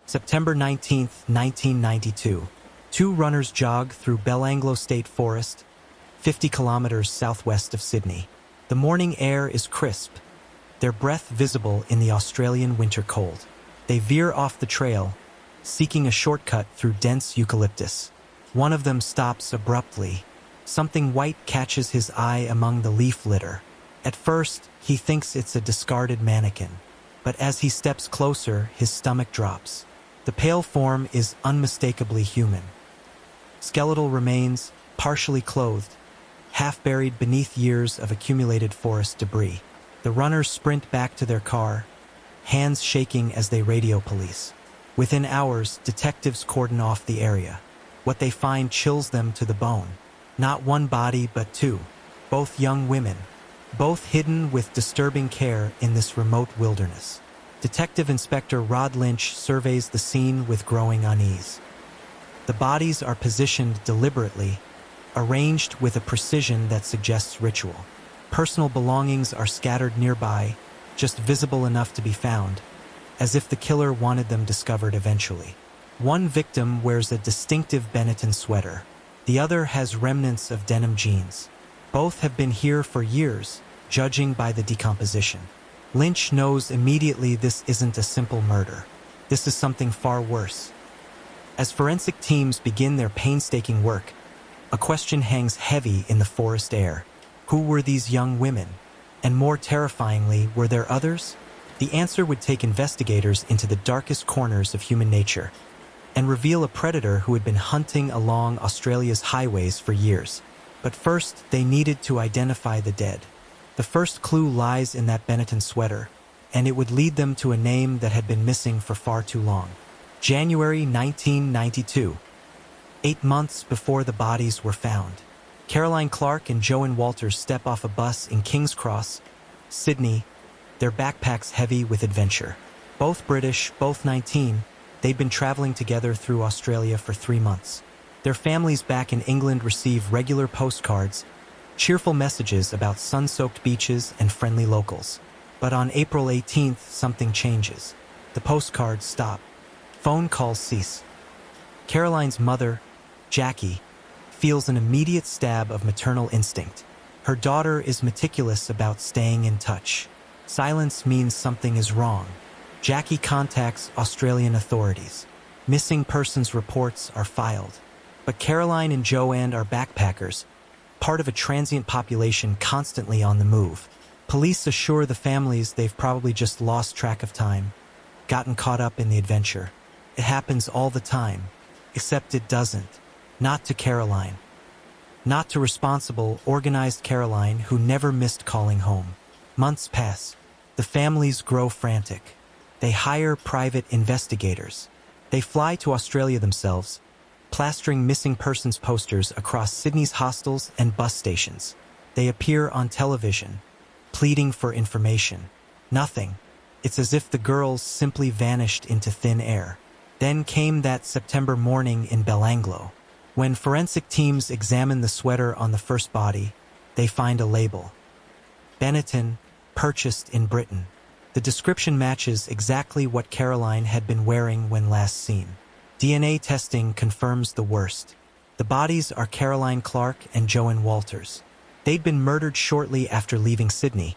September 19, 1992. Two runners jog through Belanglo State Forest, 50 kilometers southwest of Sydney. The morning air is crisp, their breath visible in the Australian winter cold. They veer off the trail, seeking a shortcut through dense eucalyptus. One of them stops abruptly. Something white catches his eye among the leaf litter. At first, he thinks it's a discarded mannequin, but as he steps closer, his stomach drops. The pale form is unmistakably human. Skeletal remains, partially clothed, half buried beneath years of accumulated forest debris. The runners sprint back to their car, hands shaking as they radio police. Within hours, detectives cordon off the area. What they find chills them to the bone. Not one body, but two. Both young women. Both hidden with disturbing care in this remote wilderness. Detective Inspector Rod Lynch surveys the scene with growing unease. The bodies are positioned deliberately, arranged with a precision that suggests ritual. Personal belongings are scattered nearby, just visible enough to be found, as if the killer wanted them discovered eventually. One victim wears a distinctive Benetton sweater. The other has remnants of denim jeans. Both have been here for years, judging by the decomposition. Lynch knows immediately this isn't a simple murder. This is something far worse. As forensic teams begin their painstaking work, a question hangs heavy in the forest air. Who were these young women? And more terrifyingly, were there others? The answer would take investigators into the darkest corners of human nature and reveal a predator who had been hunting along Australia's highways for years. But first, they needed to identify the dead. The first clue lies in that Benetton sweater, and it would lead them to a name that had been missing for far too long. January 1992. 8 months before the bodies were found. Caroline Clark and Joanne Walters step off a bus in King's Cross, Sydney, their backpacks heavy with adventure. Both British, both 19, they'd been traveling together through Australia for 3 months. Their families back in England receive regular postcards, cheerful messages about sun-soaked beaches and friendly locals. But on April 18th, something changes. The postcards stop. Phone calls cease. Caroline's mother, Jackie, feels an immediate stab of maternal instinct. Her daughter is meticulous about staying in touch. Silence means something is wrong. Jackie contacts Australian authorities. Missing persons reports are filed. But Caroline and Joanne are backpackers, part of a transient population constantly on the move. Police assure the families they've probably just lost track of time, gotten caught up in the adventure. It happens all the time, except it doesn't. Not to Caroline. Not to responsible, organized Caroline who never missed calling home. Months pass. The families grow frantic. They hire private investigators. They fly to Australia themselves, plastering missing persons posters across Sydney's hostels and bus stations. They appear on television, pleading for information. Nothing. It's as if the girls simply vanished into thin air. Then came that September morning in Belanglo. When forensic teams examine the sweater on the first body, they find a label. Benetton, purchased in Britain. The description matches exactly what Caroline had been wearing when last seen. DNA testing confirms the worst. The bodies are Caroline Clark and Joanne Walters. They'd been murdered shortly after leaving Sydney,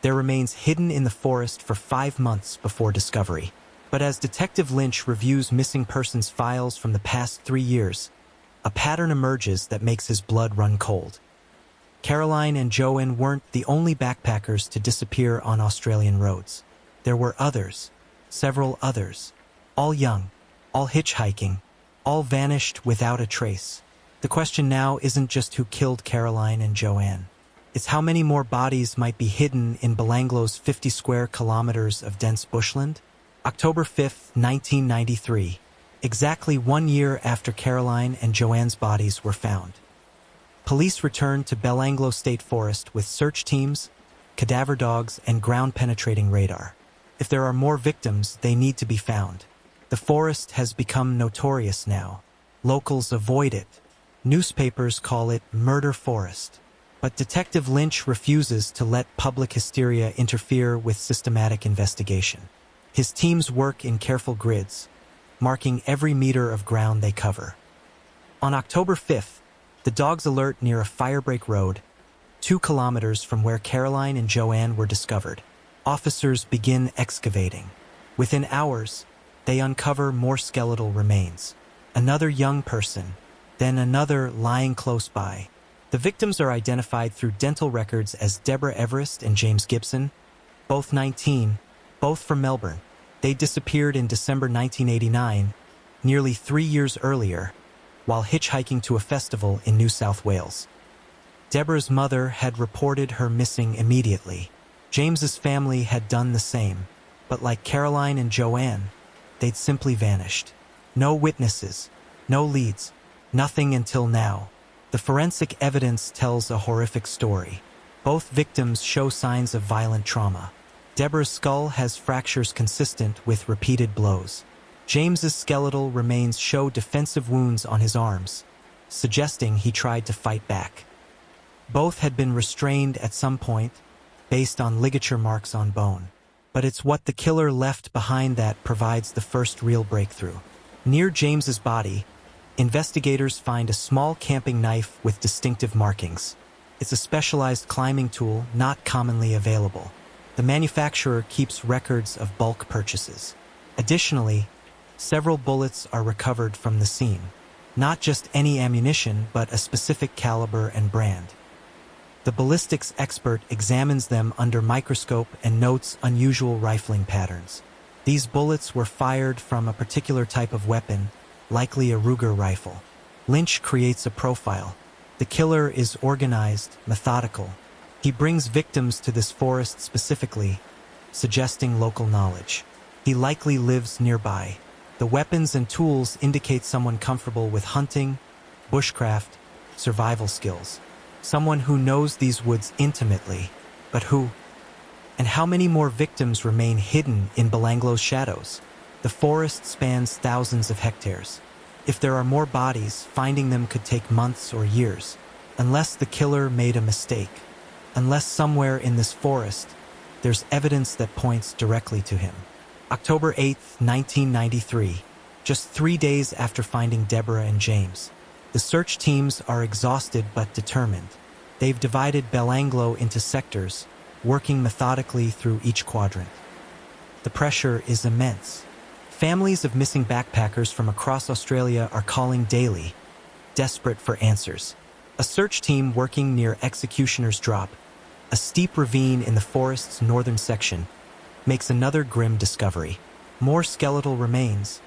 their remains hidden in the forest for 5 months before discovery. But as Detective Lynch reviews missing persons files from the past 3 years, a pattern emerges that makes his blood run cold. Caroline and Joanne weren't the only backpackers to disappear on Australian roads. There were others, several others, all young, all hitchhiking, all vanished without a trace. The question now isn't just who killed Caroline and Joanne. It's how many more bodies might be hidden in Belanglo's 50 square kilometers of dense bushland? October 5th, 1993, exactly 1 year after Caroline and Joanne's bodies were found. Police returned to Belanglo State Forest with search teams, cadaver dogs, and ground-penetrating radar. If there are more victims, they need to be found. The forest has become notorious now. Locals avoid it. Newspapers call it Murder Forest. But Detective Lynch refuses to let public hysteria interfere with systematic investigation. His teams work in careful grids, marking every meter of ground they cover. On October 5th, the dogs alert near a firebreak road, 2 kilometers from where Caroline and Joanne were discovered. Officers begin excavating. Within hours, they uncover more skeletal remains. Another young person, then another lying close by. The victims are identified through dental records as Deborah Everest and James Gibson, both 19, both from Melbourne. They disappeared in December 1989, nearly 3 years earlier, while hitchhiking to a festival in New South Wales. Deborah's mother had reported her missing immediately. James's family had done the same, but like Caroline and Joanne, they'd simply vanished. No witnesses, no leads, nothing until now. The forensic evidence tells a horrific story. Both victims show signs of violent trauma. Deborah's skull has fractures consistent with repeated blows. James's skeletal remains show defensive wounds on his arms, suggesting he tried to fight back. Both had been restrained at some point, based on ligature marks on bone. But it's what the killer left behind that provides the first real breakthrough. Near James's body, investigators find a small camping knife with distinctive markings. It's a specialized climbing tool not commonly available. The manufacturer keeps records of bulk purchases. Additionally, several bullets are recovered from the scene. Not just any ammunition, but a specific caliber and brand. The ballistics expert examines them under microscope and notes unusual rifling patterns. These bullets were fired from a particular type of weapon, likely a Ruger rifle. Lynch creates a profile. The killer is organized, methodical. He brings victims to this forest specifically, suggesting local knowledge. He likely lives nearby. The weapons and tools indicate someone comfortable with hunting, bushcraft, survival skills. Someone who knows these woods intimately. But who? And how many more victims remain hidden in Belanglo's shadows? The forest spans thousands of hectares. If there are more bodies, finding them could take months or years. Unless the killer made a mistake. Unless somewhere in this forest, there's evidence that points directly to him. October 8, 1993, just 3 days after finding Deborah and James. The search teams are exhausted but determined. They've divided Belanglo into sectors, working methodically through each quadrant. The pressure is immense. Families of missing backpackers from across Australia are calling daily, desperate for answers. A search team working near Executioner's Drop, a steep ravine in the forest's northern section, makes another grim discovery. More skeletal remains,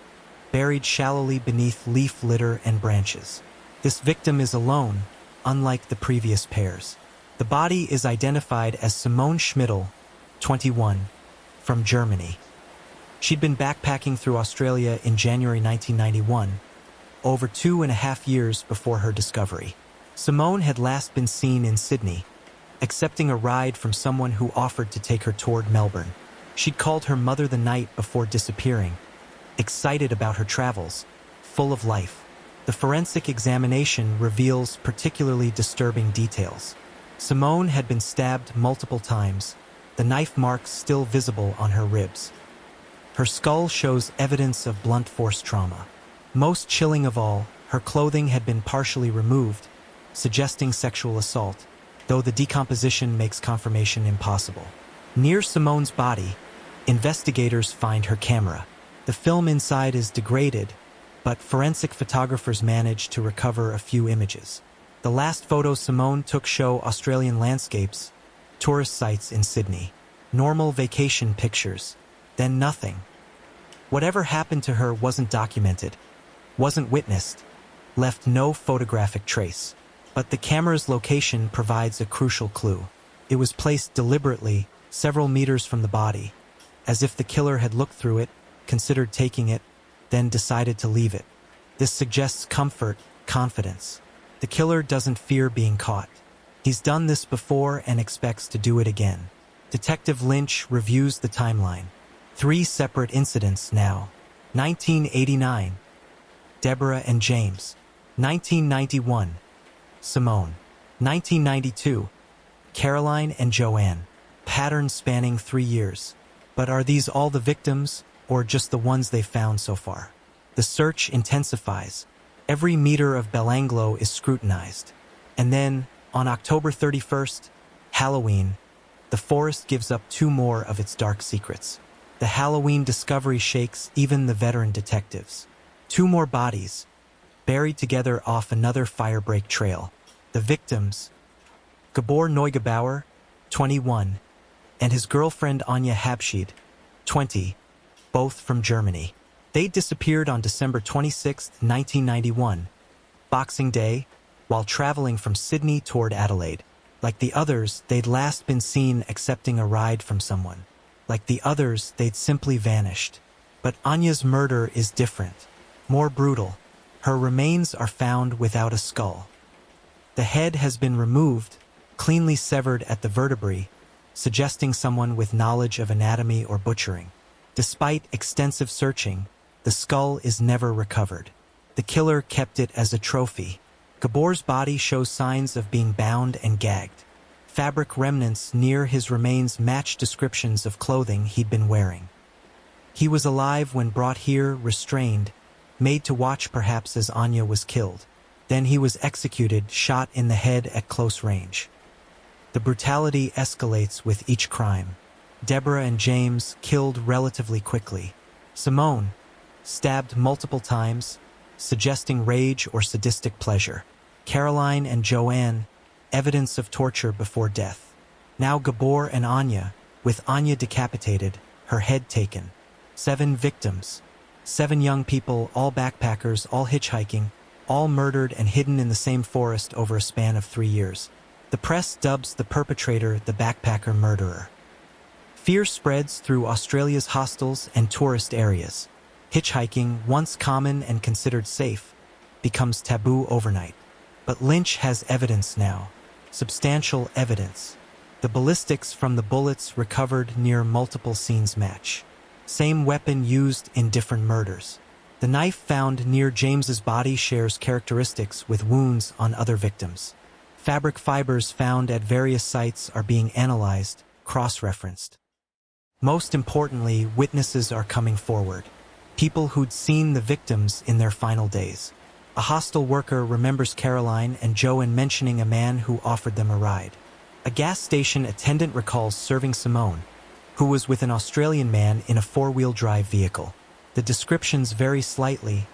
buried shallowly beneath leaf litter and branches. This victim is alone, unlike the previous pairs. The body is identified as Simone Schmidl, 21, from Germany. She'd been backpacking through Australia in January 1991, over 2.5 years before her discovery. Simone had last been seen in Sydney, accepting a ride from someone who offered to take her toward Melbourne. She'd called her mother the night before disappearing, excited about her travels, full of life. The forensic examination reveals particularly disturbing details. Simone had been stabbed multiple times, the knife marks still visible on her ribs. Her skull shows evidence of blunt force trauma. Most chilling of all, her clothing had been partially removed, suggesting sexual assault, though the decomposition makes confirmation impossible. Near Simone's body, investigators find her camera. The film inside is degraded, but forensic photographers manage to recover a few images. The last photos Simone took show Australian landscapes, tourist sites in Sydney, normal vacation pictures, then nothing. Whatever happened to her wasn't documented, wasn't witnessed, left no photographic trace. But the camera's location provides a crucial clue. It was placed deliberately, several meters from the body, as if the killer had looked through it, considered taking it, then decided to leave it. This suggests comfort, confidence. The killer doesn't fear being caught. He's done this before and expects to do it again. Detective Lynch reviews the timeline. 3 separate incidents now. 1989, Deborah and James. 1991, Simone. 1992, Caroline and Joanne. Pattern spanning 3 years. But are these all the victims, or just the ones they've found so far? The search intensifies. Every meter of Belanglo is scrutinized. And then, on October 31st, Halloween, the forest gives up two more of its dark secrets. The Halloween discovery shakes even the veteran detectives. Two more bodies, buried together off another firebreak trail. The victims, Gabor Neugebauer, 21, and his girlfriend Anya Habschied, 20, both from Germany. They disappeared on December 26, 1991, Boxing Day, while traveling from Sydney toward Adelaide. Like the others, they'd last been seen accepting a ride from someone. Like the others, they'd simply vanished. But Anya's murder is different, more brutal. Her remains are found without a skull. The head has been removed, cleanly severed at the vertebrae, suggesting someone with knowledge of anatomy or butchering. Despite extensive searching, the skull is never recovered. The killer kept it as a trophy. Gabor's body shows signs of being bound and gagged. Fabric remnants near his remains match descriptions of clothing he'd been wearing. He was alive when brought here, restrained, made to watch perhaps as Anya was killed. Then he was executed, shot in the head at close range. The brutality escalates with each crime. Deborah and James killed relatively quickly. Simone, stabbed multiple times, suggesting rage or sadistic pleasure. Caroline and Joanne, evidence of torture before death. Now Gabor and Anya, with Anya decapitated, her head taken. 7 victims. 7 young people, all backpackers, all hitchhiking, all murdered and hidden in the same forest over a span of 3 years. The press dubs the perpetrator the backpacker murderer. Fear spreads through Australia's hostels and tourist areas. Hitchhiking, once common and considered safe, becomes taboo overnight. But Lynch has evidence now. Substantial evidence. The ballistics from the bullets recovered near multiple scenes match. Same weapon used in different murders. The knife found near James's body shares characteristics with wounds on other victims. Fabric fibers found at various sites are being analyzed, cross-referenced. Most importantly, witnesses are coming forward. People who'd seen the victims in their final days. A hostel worker remembers Caroline and Joanne mentioning a man who offered them a ride. A gas station attendant recalls serving Simone, who was with an Australian man in a 4-wheel drive vehicle. The descriptions vary slightly,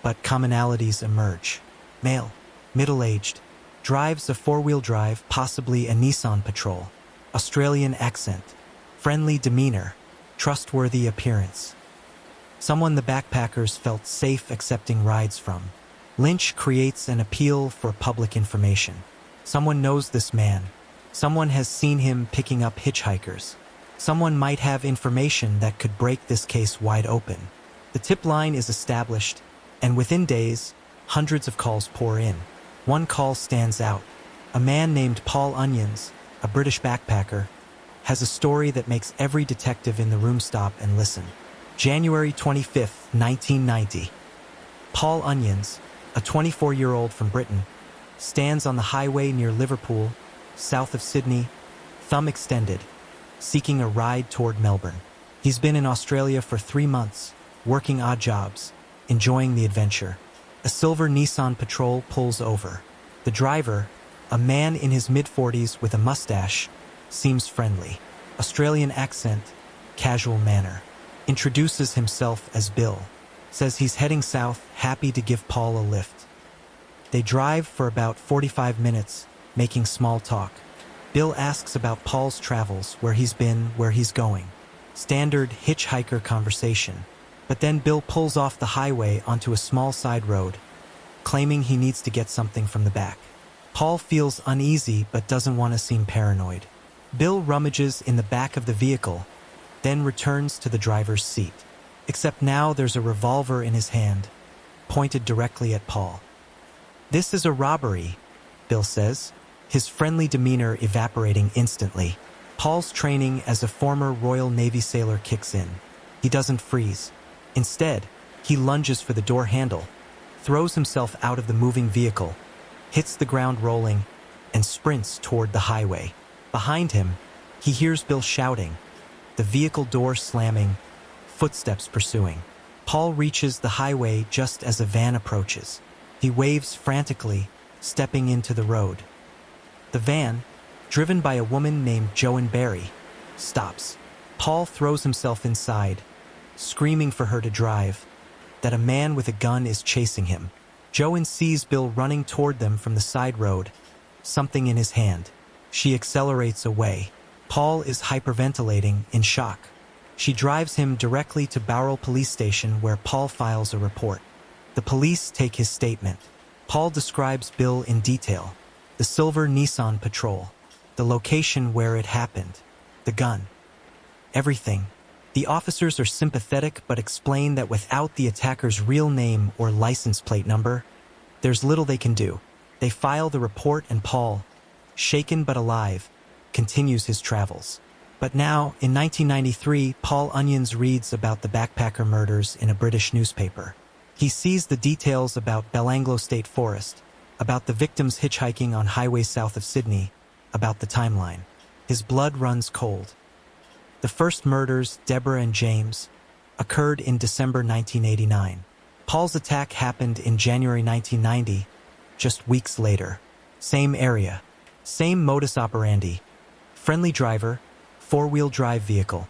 but commonalities emerge. Male, middle-aged, drives a 4-wheel drive, possibly a Nissan Patrol. Australian accent, friendly demeanor, trustworthy appearance. Someone the backpackers felt safe accepting rides from. Lynch creates an appeal for public information. Someone knows this man. Someone has seen him picking up hitchhikers. Someone might have information that could break this case wide open. The tip line is established, and within days, hundreds of calls pour in. One call stands out. A man named Paul Onions, a British backpacker, has a story that makes every detective in the room stop and listen. January 25, 1990. Paul Onions, a 24-year-old from Britain, stands on the highway near Liverpool, south of Sydney, thumb extended, seeking a ride toward Melbourne. He's been in Australia for 3 months, working odd jobs, enjoying the adventure. A silver Nissan Patrol pulls over. The driver, a man in his mid-40s with a mustache, seems friendly. Australian accent, casual manner. Introduces himself as Bill. Says he's heading south, happy to give Paul a lift. They drive for about 45 minutes, making small talk. Bill asks about Paul's travels, where he's been, where he's going. Standard hitchhiker conversation. But then Bill pulls off the highway onto a small side road, claiming he needs to get something from the back. Paul feels uneasy but doesn't want to seem paranoid. Bill rummages in the back of the vehicle, then returns to the driver's seat. Except now there's a revolver in his hand, pointed directly at Paul. "This is a robbery," Bill says, his friendly demeanor evaporating instantly. Paul's training as a former Royal Navy sailor kicks in. He doesn't freeze. Instead, he lunges for the door handle, throws himself out of the moving vehicle, hits the ground rolling, and sprints toward the highway. Behind him, he hears Bill shouting, the vehicle door slamming, footsteps pursuing. Paul reaches the highway just as a van approaches. He waves frantically, stepping into the road. The van, driven by a woman named Joan Barry, stops. Paul throws himself inside, screaming for her to drive, that a man with a gun is chasing him. Joan sees Bill running toward them from the side road, something in his hand. She accelerates away. Paul is hyperventilating in shock. She drives him directly to Bowral Police Station where Paul files a report. The police take his statement. Paul describes Bill in detail. The silver Nissan Patrol. The location where it happened. The gun. Everything. The officers are sympathetic but explain that without the attacker's real name or license plate number, there's little they can do. They file the report and Paul, shaken but alive, continues his travels. But now, in 1993, Paul Onions reads about the backpacker murders in a British newspaper. He sees the details about Belanglo State Forest, about the victims hitchhiking on highways south of Sydney, about the timeline. His blood runs cold. The first murders, Deborah and James, occurred in December 1989. Paul's attack happened in January 1990, just weeks later. Same area, same modus operandi. Friendly driver, four-wheel drive vehicle,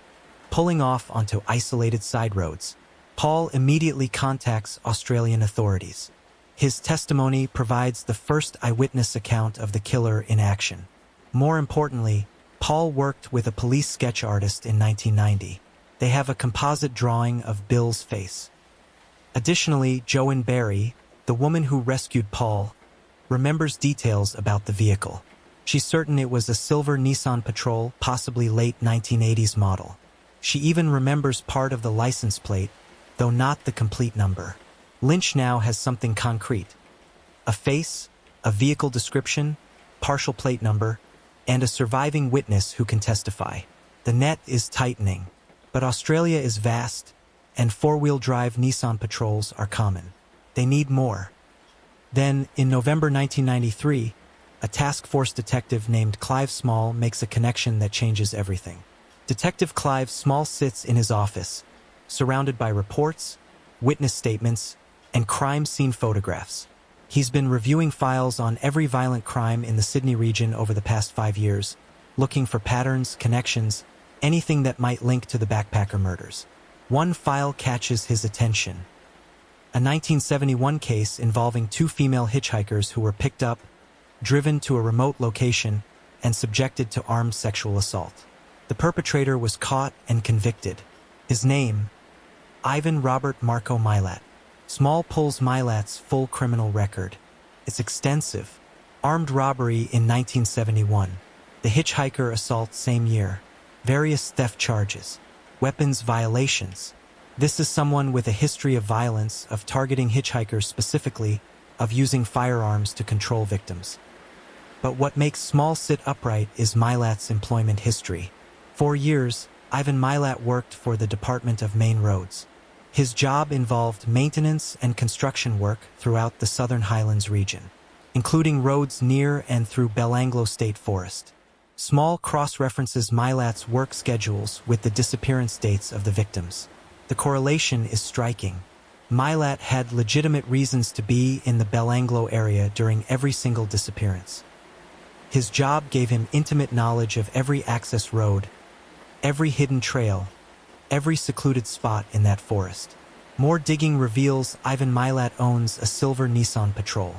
pulling off onto isolated side roads. Paul immediately contacts Australian authorities. His testimony provides the first eyewitness account of the killer in action. More importantly, Paul worked with a police sketch artist in 1990. They have a composite drawing of Bill's face. Additionally, Joan Barry, the woman who rescued Paul, remembers details about the vehicle. She's certain it was a silver Nissan Patrol, possibly late 1980s model. She even remembers part of the license plate, though not the complete number. Lynch now has something concrete. A face, a vehicle description, partial plate number, and a surviving witness who can testify. The net is tightening, but Australia is vast, and four-wheel drive Nissan Patrols are common. They need more. Then, in November 1993, a task force detective named Clive Small makes a connection that changes everything. Detective Clive Small sits in his office, surrounded by reports, witness statements, and crime scene photographs. He's been reviewing files on every violent crime in the Sydney region over the past 5 years, looking for patterns, connections, anything that might link to the backpacker murders. One file catches his attention. A 1971 case involving 2 female hitchhikers who were picked up, driven to a remote location, and subjected to armed sexual assault. The perpetrator was caught and convicted. His name, Ivan Robert Marco Milat. Small pulls Milat's full criminal record. It's extensive. Armed robbery in 1971. The hitchhiker assault same year. Various theft charges. Weapons violations. This is someone with a history of violence, of targeting hitchhikers specifically, of using firearms to control victims. But what makes Small sit upright is Milat's employment history. For years, Ivan Milat worked for the Department of Main Roads. His job involved maintenance and construction work throughout the Southern Highlands region, including roads near and through Belanglo State Forest. Small cross-references Milat's work schedules with the disappearance dates of the victims. The correlation is striking. Milat had legitimate reasons to be in the Belanglo area during every single disappearance. His job gave him intimate knowledge of every access road, every hidden trail, every secluded spot in that forest. More digging reveals Ivan Milat owns a silver Nissan Patrol.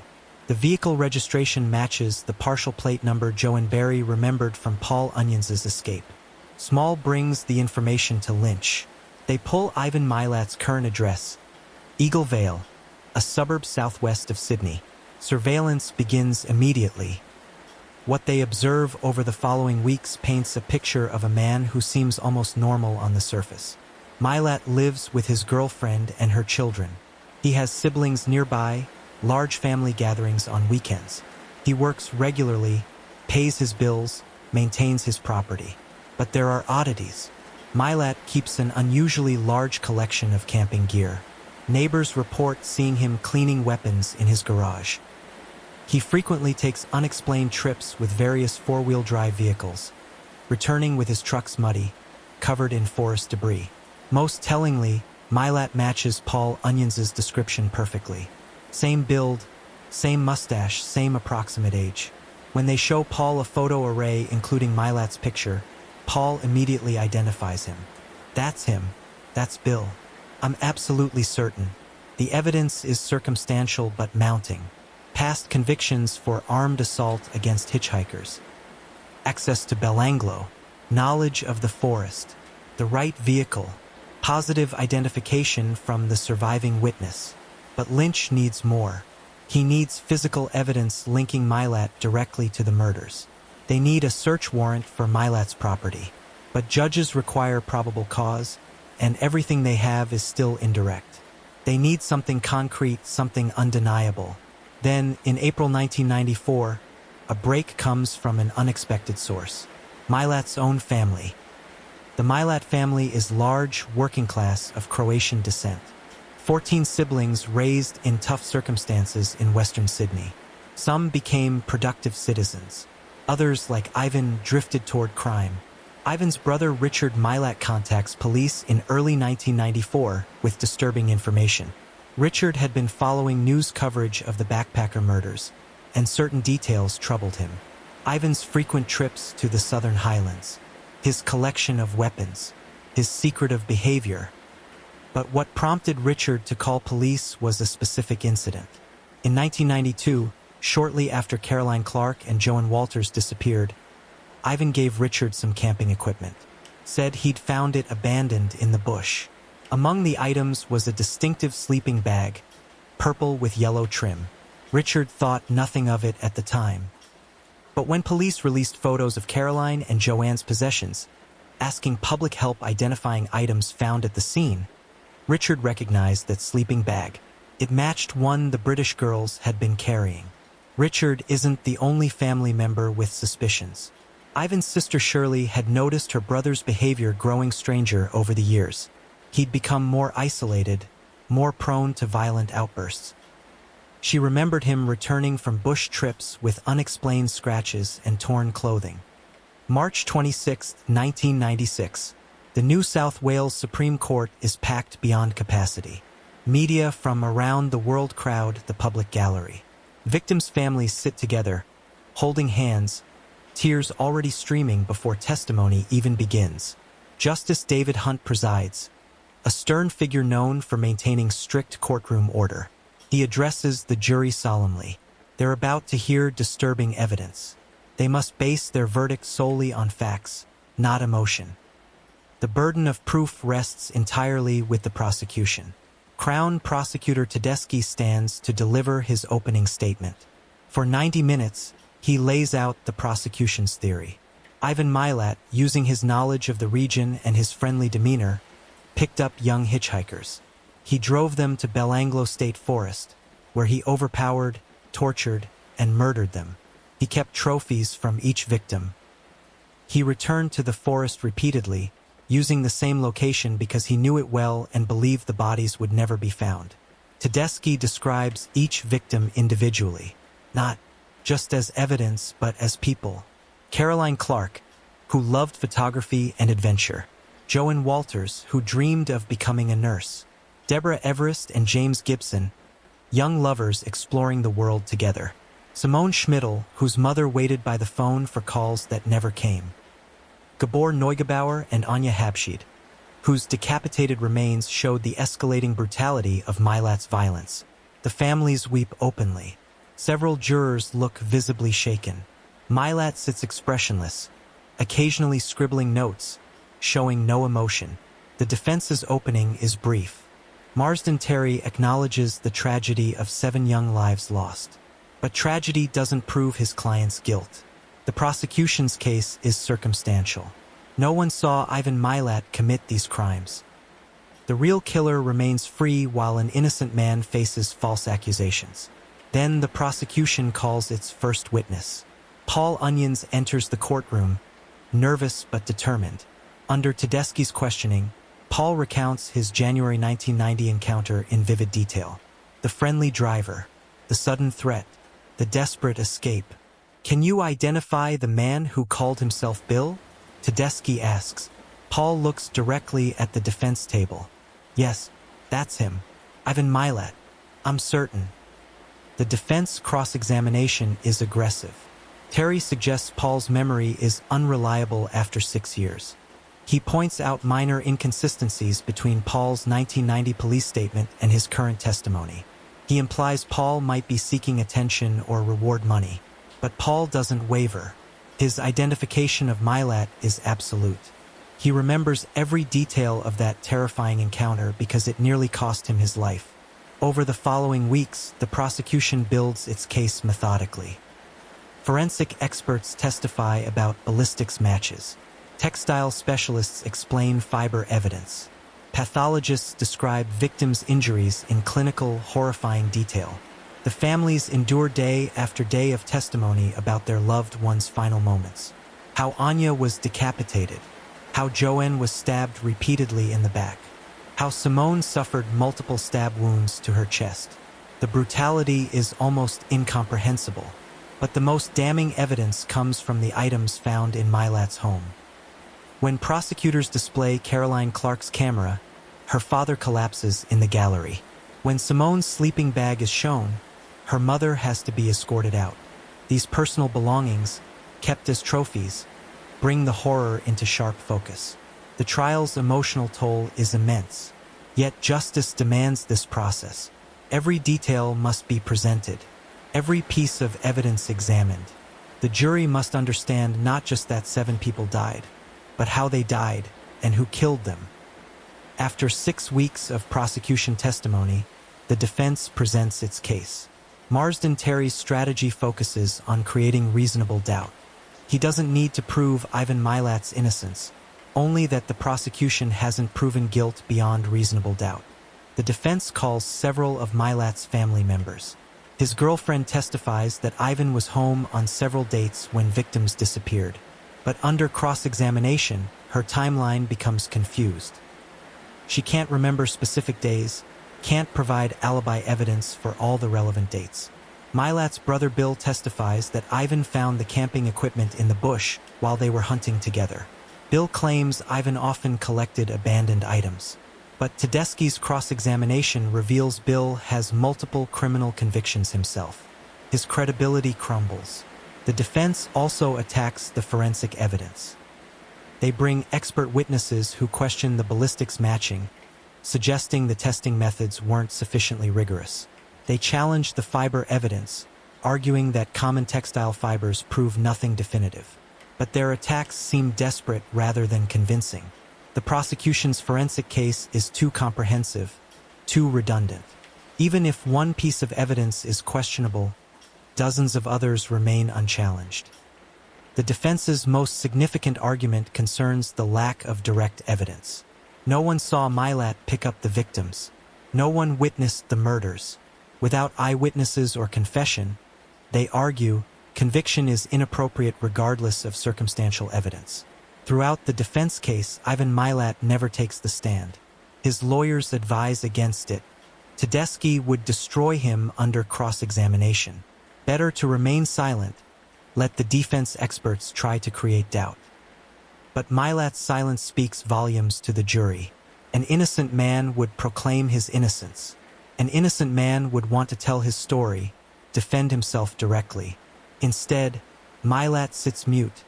The vehicle registration matches the partial plate number Joan Barry remembered from Paul Onions' escape. Small brings the information to Lynch. They pull Ivan Milat's current address, Eagle Vale, a suburb southwest of Sydney. Surveillance begins immediately. What they observe over the following weeks paints a picture of a man who seems almost normal on the surface. Milat lives with his girlfriend and her children. He has siblings nearby, large family gatherings on weekends. He works regularly, pays his bills, maintains his property. But there are oddities. Milat keeps an unusually large collection of camping gear. Neighbors report seeing him cleaning weapons in his garage. He frequently takes unexplained trips with various four-wheel drive vehicles, returning with his trucks muddy, covered in forest debris. Most tellingly, Milat matches Paul Onions' description perfectly. Same build, same mustache, same approximate age. When they show Paul a photo array including Milat's picture, Paul immediately identifies him. That's him. That's Bill. I'm absolutely certain. The evidence is circumstantial but mounting. Past convictions for armed assault against hitchhikers. Access to Belanglo. Knowledge of the forest. The right vehicle. Positive identification from the surviving witness. But Lynch needs more. He needs physical evidence linking Milat directly to the murders. They need a search warrant for Milat's property. But judges require probable cause, and everything they have is still indirect. They need something concrete, something undeniable. Then, in April 1994, a break comes from an unexpected source. Milat's own family. The Milat family is large, working class, of Croatian descent. 14 siblings raised in tough circumstances in Western Sydney. Some became productive citizens. Others, like Ivan, drifted toward crime. Ivan's brother Richard Milat contacts police in early 1994 with disturbing information. Richard had been following news coverage of the backpacker murders, and certain details troubled him. Ivan's frequent trips to the Southern Highlands, his collection of weapons, his secretive behavior. But what prompted Richard to call police was a specific incident. In 1992, shortly after Caroline Clark and Joan Walters disappeared, Ivan gave Richard some camping equipment. Said he'd found it abandoned in the bush. Among the items was a distinctive sleeping bag, purple with yellow trim. Richard thought nothing of it at the time. But when police released photos of Caroline and Joanne's possessions, asking public help identifying items found at the scene, Richard recognized that sleeping bag. It matched one the British girls had been carrying. Richard isn't the only family member with suspicions. Ivan's sister Shirley had noticed her brother's behavior growing stranger over the years. He'd become more isolated, more prone to violent outbursts. She remembered him returning from bush trips with unexplained scratches and torn clothing. March 26, 1996. The New South Wales Supreme Court is packed beyond capacity. Media from around the world crowd the public gallery. Victims' families sit together, holding hands, tears already streaming before testimony even begins. Justice David Hunt presides, a stern figure known for maintaining strict courtroom order. He addresses the jury solemnly. They're about to hear disturbing evidence. They must base their verdict solely on facts, not emotion. The burden of proof rests entirely with the prosecution. Crown Prosecutor Tedeschi stands to deliver his opening statement. For 90 minutes, he lays out the prosecution's theory. Ivan Milat, using his knowledge of the region and his friendly demeanor, picked up young hitchhikers. He drove them to Belanglo State Forest, where he overpowered, tortured, and murdered them. He kept trophies from each victim. He returned to the forest repeatedly, using the same location because he knew it well and believed the bodies would never be found. Tedeschi describes each victim individually, not just as evidence but as people. Caroline Clark, who loved photography and adventure. Joan Walters, who dreamed of becoming a nurse. Deborah Everest and James Gibson, young lovers exploring the world together. Simone Schmidl, whose mother waited by the phone for calls that never came. Gabor Neugebauer and Anya Habshid, whose decapitated remains showed the escalating brutality of Milat's violence. The families weep openly. Several jurors look visibly shaken. Milat sits expressionless, occasionally scribbling notes, showing no emotion. The defense's opening is brief. Marsden Terry acknowledges the tragedy of 7 young lives lost. But tragedy doesn't prove his client's guilt. The prosecution's case is circumstantial. No one saw Ivan Milat commit these crimes. The real killer remains free while an innocent man faces false accusations. Then the prosecution calls its first witness. Paul Onions enters the courtroom, nervous but determined. Under Tedeschi's questioning, Paul recounts his January 1990 encounter in vivid detail. The friendly driver, the sudden threat, the desperate escape. "Can you identify the man who called himself Bill?" Tedeschi asks. Paul looks directly at the defense table. "Yes, That's him. Ivan Milat. I'm certain. The defense cross-examination is aggressive. Terry suggests Paul's memory is unreliable after 6 years. He points out minor inconsistencies between Paul's 1990 police statement and his current testimony. He implies Paul might be seeking attention or reward money, but Paul doesn't waver. His identification of Milat is absolute. He remembers every detail of that terrifying encounter because it nearly cost him his life. Over the following weeks, the prosecution builds its case methodically. Forensic experts testify about ballistics matches. Textile specialists explain fiber evidence. Pathologists describe victims' injuries in clinical, horrifying detail. The families endure day after day of testimony about their loved one's final moments. How Anya was decapitated. How Joanne was stabbed repeatedly in the back. How Simone suffered multiple stab wounds to her chest. The brutality is almost incomprehensible. But the most damning evidence comes from the items found in Milat's home. When prosecutors display Caroline Clark's camera, her father collapses in the gallery. When Simone's sleeping bag is shown, her mother has to be escorted out. These personal belongings, kept as trophies, bring the horror into sharp focus. The trial's emotional toll is immense. Yet justice demands this process. Every detail must be presented. Every piece of evidence examined. The jury must understand not just that 7 people died, but how they died and who killed them. After 6 weeks of prosecution testimony, the defense presents its case. Marsden Terry's strategy focuses on creating reasonable doubt. He doesn't need to prove Ivan Milat's innocence, only that the prosecution hasn't proven guilt beyond reasonable doubt. The defense calls several of Milat's family members. His girlfriend testifies that Ivan was home on several dates when victims disappeared. But under cross-examination, her timeline becomes confused. She can't remember specific days, can't provide alibi evidence for all the relevant dates. Milat's brother Bill testifies that Ivan found the camping equipment in the bush while they were hunting together. Bill claims Ivan often collected abandoned items. But Tedeschi's cross-examination reveals Bill has multiple criminal convictions himself. His credibility crumbles. The defense also attacks the forensic evidence. They bring expert witnesses who question the ballistics matching, suggesting the testing methods weren't sufficiently rigorous. They challenge the fiber evidence, arguing that common textile fibers prove nothing definitive. But their attacks seem desperate rather than convincing. The prosecution's forensic case is too comprehensive, too redundant. Even if one piece of evidence is questionable, dozens of others remain unchallenged. The defense's most significant argument concerns the lack of direct evidence. No one saw Milat pick up the victims. No one witnessed the murders. Without eyewitnesses or confession, they argue, conviction is inappropriate regardless of circumstantial evidence. Throughout the defense case, Ivan Milat never takes the stand. His lawyers advise against it. Tedeschi would destroy him under cross-examination. Better to remain silent, let the defense experts try to create doubt. But Milat's silence speaks volumes to the jury. An innocent man would proclaim his innocence. An innocent man would want to tell his story, defend himself directly. Instead, Milat sits mute,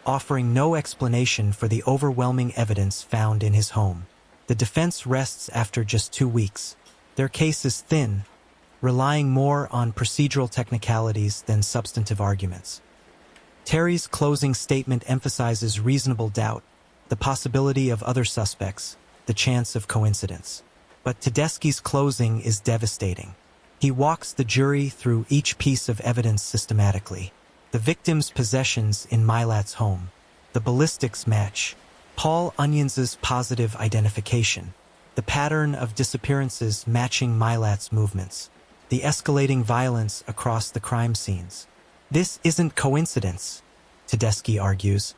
offering no explanation for the overwhelming evidence found in his home. The defense rests after just 2 weeks. Their case is thin, relying more on procedural technicalities than substantive arguments. Terry's closing statement emphasizes reasonable doubt, the possibility of other suspects, the chance of coincidence. But Tedeschi's closing is devastating. He walks the jury through each piece of evidence systematically. The victim's possessions in Milat's home, the ballistics match, Paul Onions's positive identification, the pattern of disappearances matching Milat's movements, the escalating violence across the crime scenes. This isn't coincidence, Tedeschi argues.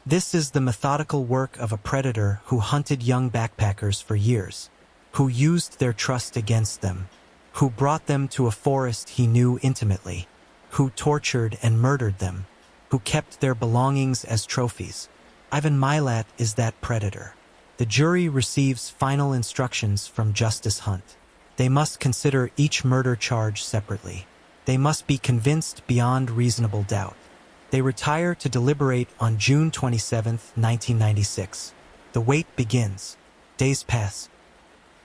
This is the methodical work of a predator who hunted young backpackers for years, who used their trust against them, who brought them to a forest he knew intimately, who tortured and murdered them, who kept their belongings as trophies. Ivan Milat is that predator. The jury receives final instructions from Justice Hunt. They must consider each murder charge separately. They must be convinced beyond reasonable doubt. They retire to deliberate on June 27, 1996. The wait begins. Days pass.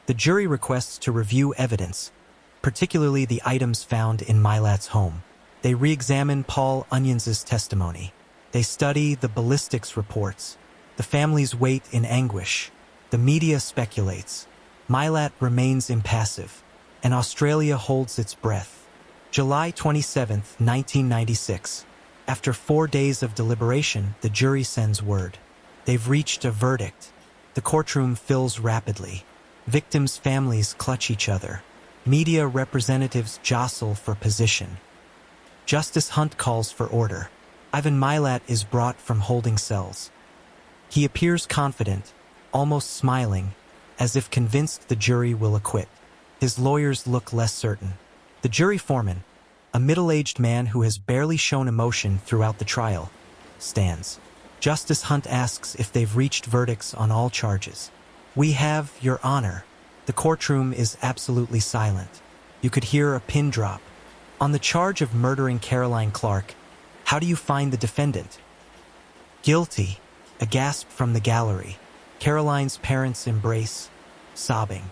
The jury requests to review evidence, particularly the items found in Milat's home. They re-examine Paul Onions' testimony. They study the ballistics reports. The families wait in anguish. The media speculates. Milat remains impassive, and Australia holds its breath. July 27, 1996. After 4 days of deliberation, the jury sends word. They've reached a verdict. The courtroom fills rapidly. Victims' families clutch each other. Media representatives jostle for position. Justice Hunt calls for order. Ivan Milat is brought from holding cells. He appears confident, almost smiling, as if convinced the jury will acquit. His lawyers look less certain. The jury foreman, a middle-aged man who has barely shown emotion throughout the trial, stands. Justice Hunt asks if they've reached verdicts on all charges. "We have, Your Honor." The courtroom is absolutely silent. You could hear a pin drop. On the charge of murdering Caroline Clark, how do you find the defendant? Guilty. A gasp from the gallery. Caroline's parents embrace, sobbing.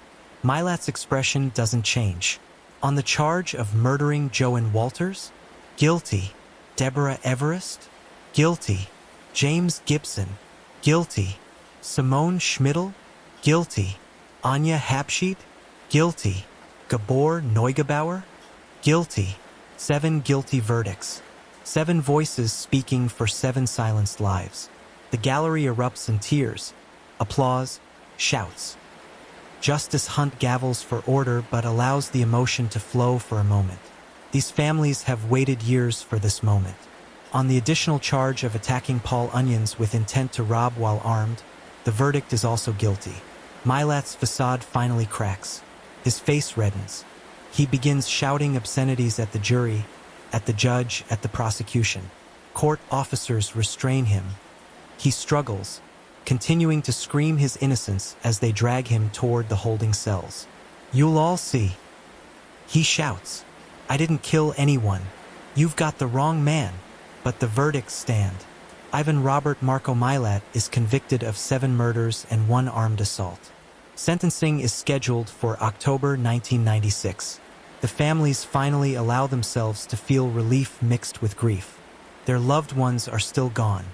Milat's expression doesn't change. On the charge of murdering Joan Walters? Guilty. Deborah Everest? Guilty. James Gibson? Guilty. Simone Schmidl? Guilty. Anya Habschied? Guilty. Gabor Neugebauer? Guilty. 7 guilty verdicts. 7 voices speaking for 7 silenced lives. The gallery erupts in tears, applause, shouts. Justice Hunt gavels for order but allows the emotion to flow for a moment. These families have waited years for this moment. On the additional charge of attacking Paul Onions with intent to rob while armed, the verdict is also guilty. Milat's facade finally cracks. His face reddens. He begins shouting obscenities at the jury, at the judge, at the prosecution. Court officers restrain him. He struggles, continuing to scream his innocence as they drag him toward the holding cells. "You'll all see." He shouts, "I didn't kill anyone. You've got the wrong man." But the verdicts stand. Ivan Robert Marko Milat is convicted of 7 murders and 1 armed assault. Sentencing is scheduled for October 1996. The families finally allow themselves to feel relief mixed with grief. Their loved ones are still gone.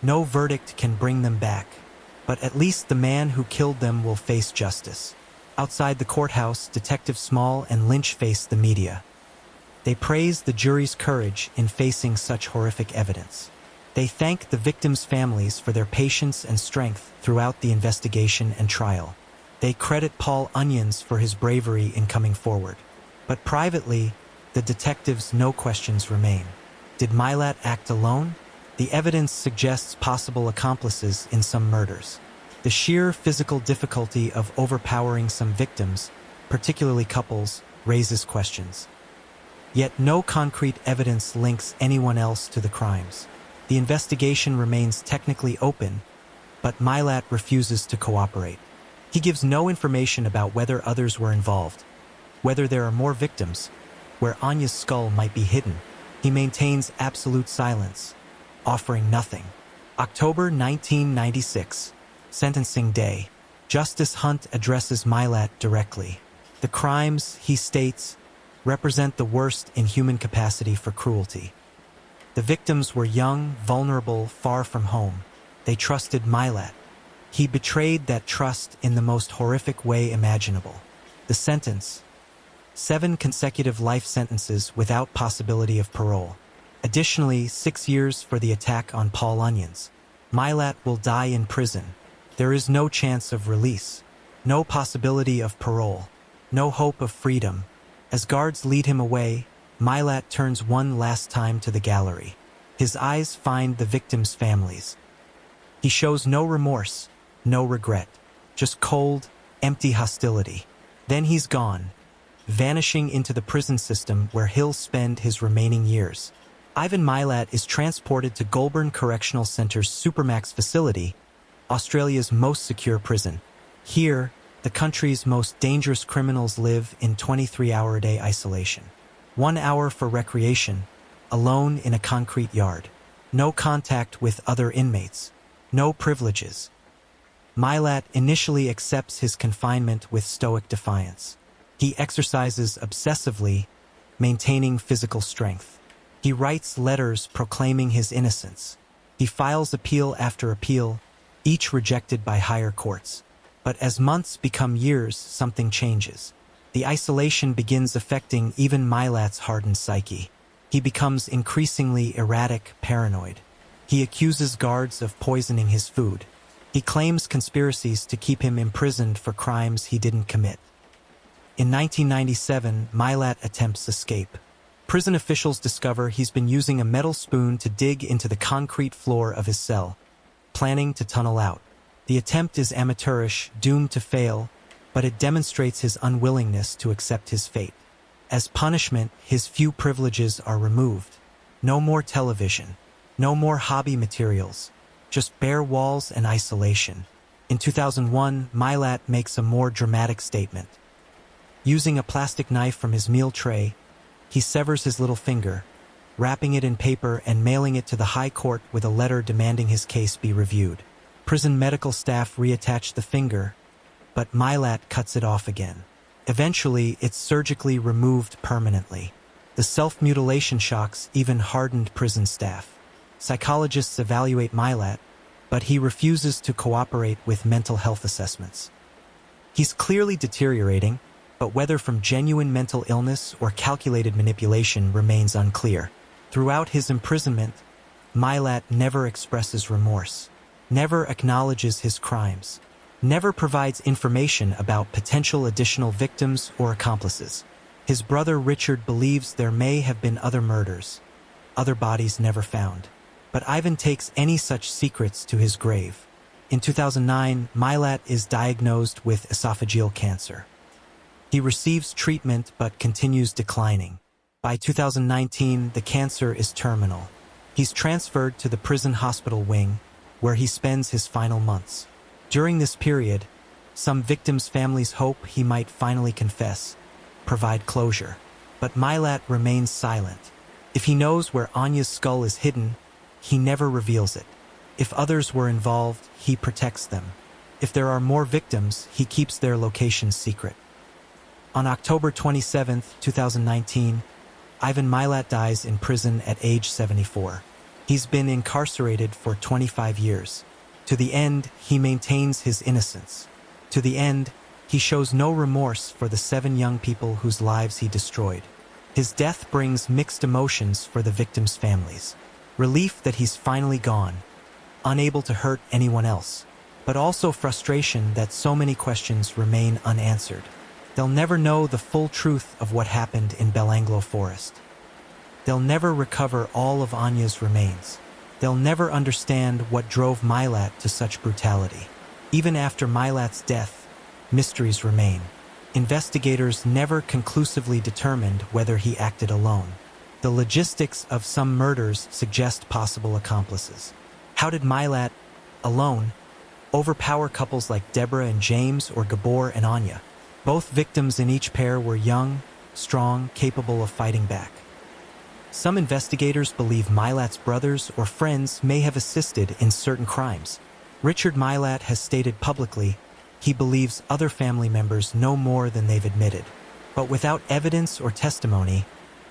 No verdict can bring them back, but at least the man who killed them will face justice. Outside the courthouse, Detective Small and Lynch face the media. They praise the jury's courage in facing such horrific evidence. They thank the victims' families for their patience and strength throughout the investigation and trial. They credit Paul Onions for his bravery in coming forward. But privately, the detectives' no questions remain. Did Milat act alone? The evidence suggests possible accomplices in some murders. The sheer physical difficulty of overpowering some victims, particularly couples, raises questions. Yet no concrete evidence links anyone else to the crimes. The investigation remains technically open, but Milat refuses to cooperate. He gives no information about whether others were involved, whether there are more victims, where Anya's skull might be hidden. He maintains absolute silence, offering nothing. October 1996, sentencing day. Justice Hunt addresses Milat directly. The crimes, he states, represent the worst in human capacity for cruelty. The victims were young, vulnerable, far from home. They trusted Milat. He betrayed that trust in the most horrific way imaginable. The sentence: 7 consecutive life sentences without possibility of parole. Additionally, 6 years for the attack on Paul Onions. Milat will die in prison. There is no chance of release, no possibility of parole, no hope of freedom. As guards lead him away, Milat turns one last time to the gallery. His eyes find the victims' families. He shows no remorse, no regret, just cold, empty hostility. Then he's gone, vanishing into the prison system where he'll spend his remaining years. Ivan Milat is transported to Goulburn Correctional Center's Supermax facility, Australia's most secure prison. Here, the country's most dangerous criminals live in 23-hour-a-day isolation. 1 hour for recreation, alone in a concrete yard. No contact with other inmates. No privileges. Milat initially accepts his confinement with stoic defiance. He exercises obsessively, maintaining physical strength. He writes letters proclaiming his innocence. He files appeal after appeal, each rejected by higher courts. But as months become years, something changes. The isolation begins affecting even Milat's hardened psyche. He becomes increasingly erratic, paranoid. He accuses guards of poisoning his food. He claims conspiracies to keep him imprisoned for crimes he didn't commit. In 1997, Milat attempts escape. Prison officials discover he's been using a metal spoon to dig into the concrete floor of his cell, planning to tunnel out. The attempt is amateurish, doomed to fail, but it demonstrates his unwillingness to accept his fate. As punishment, his few privileges are removed. No more television. No more hobby materials. Just bare walls and isolation. In 2001, Milat makes a more dramatic statement. Using a plastic knife from his meal tray, he severs his little finger, wrapping it in paper and mailing it to the High Court with a letter demanding his case be reviewed. Prison medical staff reattach the finger, but Milat cuts it off again. Eventually, it's surgically removed permanently. The self-mutilation shocks even hardened prison staff. Psychologists evaluate Milat, but he refuses to cooperate with mental health assessments. He's clearly deteriorating, but whether from genuine mental illness or calculated manipulation remains unclear. Throughout his imprisonment, Milat never expresses remorse, never acknowledges his crimes, never provides information about potential additional victims or accomplices. His brother Richard believes there may have been other murders, other bodies never found. But Ivan takes any such secrets to his grave. In 2009, Milat is diagnosed with esophageal cancer. He receives treatment but continues declining. By 2019, the cancer is terminal. He's transferred to the prison hospital wing, where he spends his final months. During this period, some victims' families hope he might finally confess, provide closure. But Milat remains silent. If he knows where Anya's skull is hidden, he never reveals it. If others were involved, he protects them. If there are more victims, he keeps their locations secret. On October 27, 2019, Ivan Milat dies in prison at age 74. He's been incarcerated for 25 years. To the end, he maintains his innocence. To the end, he shows no remorse for the 7 young people whose lives he destroyed. His death brings mixed emotions for the victims' families. Relief that he's finally gone, unable to hurt anyone else, but also frustration that so many questions remain unanswered. They'll never know the full truth of what happened in Belanglo Forest. They'll never recover all of Anya's remains. They'll never understand what drove Milat to such brutality. Even after Milat's death, mysteries remain. Investigators never conclusively determined whether he acted alone. The logistics of some murders suggest possible accomplices. How did Milat, alone, overpower couples like Deborah and James or Gabor and Anya? Both victims in each pair were young, strong, capable of fighting back. Some investigators believe Milat's brothers or friends may have assisted in certain crimes. Richard Milat has stated publicly he believes other family members know more than they've admitted. But without evidence or testimony,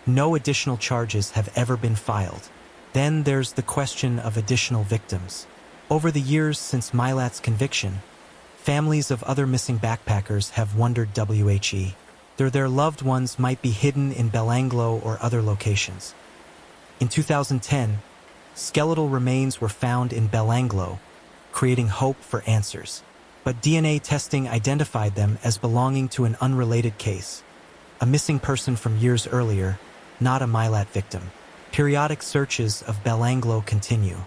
no additional charges have ever been filed. Then there's the question of additional victims. Over the years since Milat's conviction, families of other missing backpackers have wondered whether their loved ones might be hidden in Belanglo or other locations. In 2010, skeletal remains were found in Belanglo, creating hope for answers. But DNA testing identified them as belonging to an unrelated case, a missing person from years earlier, not a Milat victim. Periodic searches of Belanglo continue.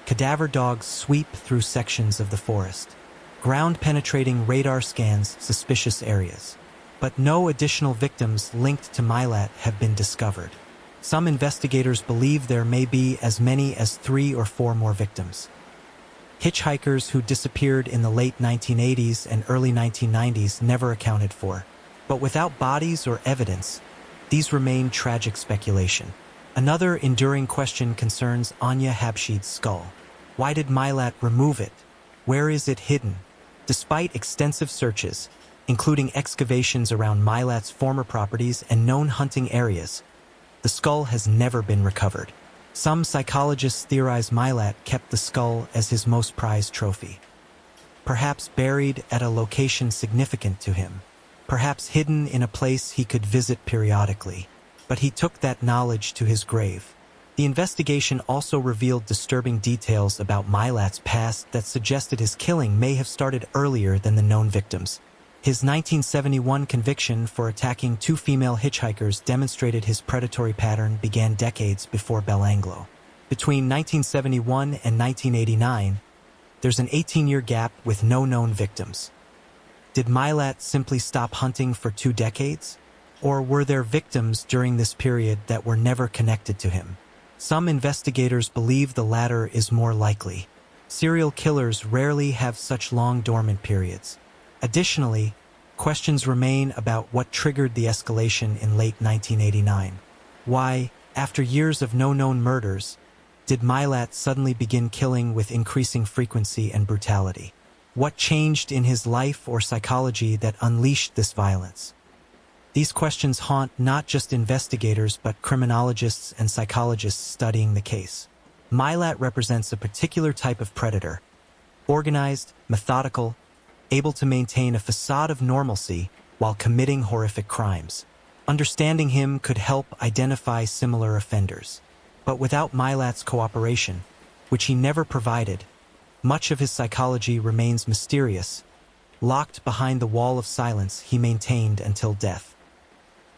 Cadaver dogs sweep through sections of the forest. Ground-penetrating radar scans suspicious areas. But no additional victims linked to Milat have been discovered. Some investigators believe there may be as many as 3 or 4 more victims. Hitchhikers who disappeared in the late 1980s and early 1990s never accounted for. But without bodies or evidence, these remain tragic speculation. Another enduring question concerns Anya Habshid's skull. Why did Milat remove it? Where is it hidden? Despite extensive searches, including excavations around Milat's former properties and known hunting areas, the skull has never been recovered. Some psychologists theorize Milat kept the skull as his most prized trophy. Perhaps buried at a location significant to him. Perhaps hidden in a place he could visit periodically. But he took that knowledge to his grave. The investigation also revealed disturbing details about Milat's past that suggested his killing may have started earlier than the known victims. His 1971 conviction for attacking 2 female hitchhikers demonstrated his predatory pattern began decades before Belanglo. Between 1971 and 1989, there's an 18-year gap with no known victims. Did Milat simply stop hunting for 2 decades? Or were there victims during this period that were never connected to him? Some investigators believe the latter is more likely. Serial killers rarely have such long dormant periods. Additionally, questions remain about what triggered the escalation in late 1989. Why, after years of no known murders, did Milat suddenly begin killing with increasing frequency and brutality? What changed in his life or psychology that unleashed this violence? These questions haunt not just investigators but criminologists and psychologists studying the case. Milat represents a particular type of predator, organized, methodical, able to maintain a facade of normalcy while committing horrific crimes. Understanding him could help identify similar offenders. But without Milat's cooperation, which he never provided, much of his psychology remains mysterious, locked behind the wall of silence he maintained until death.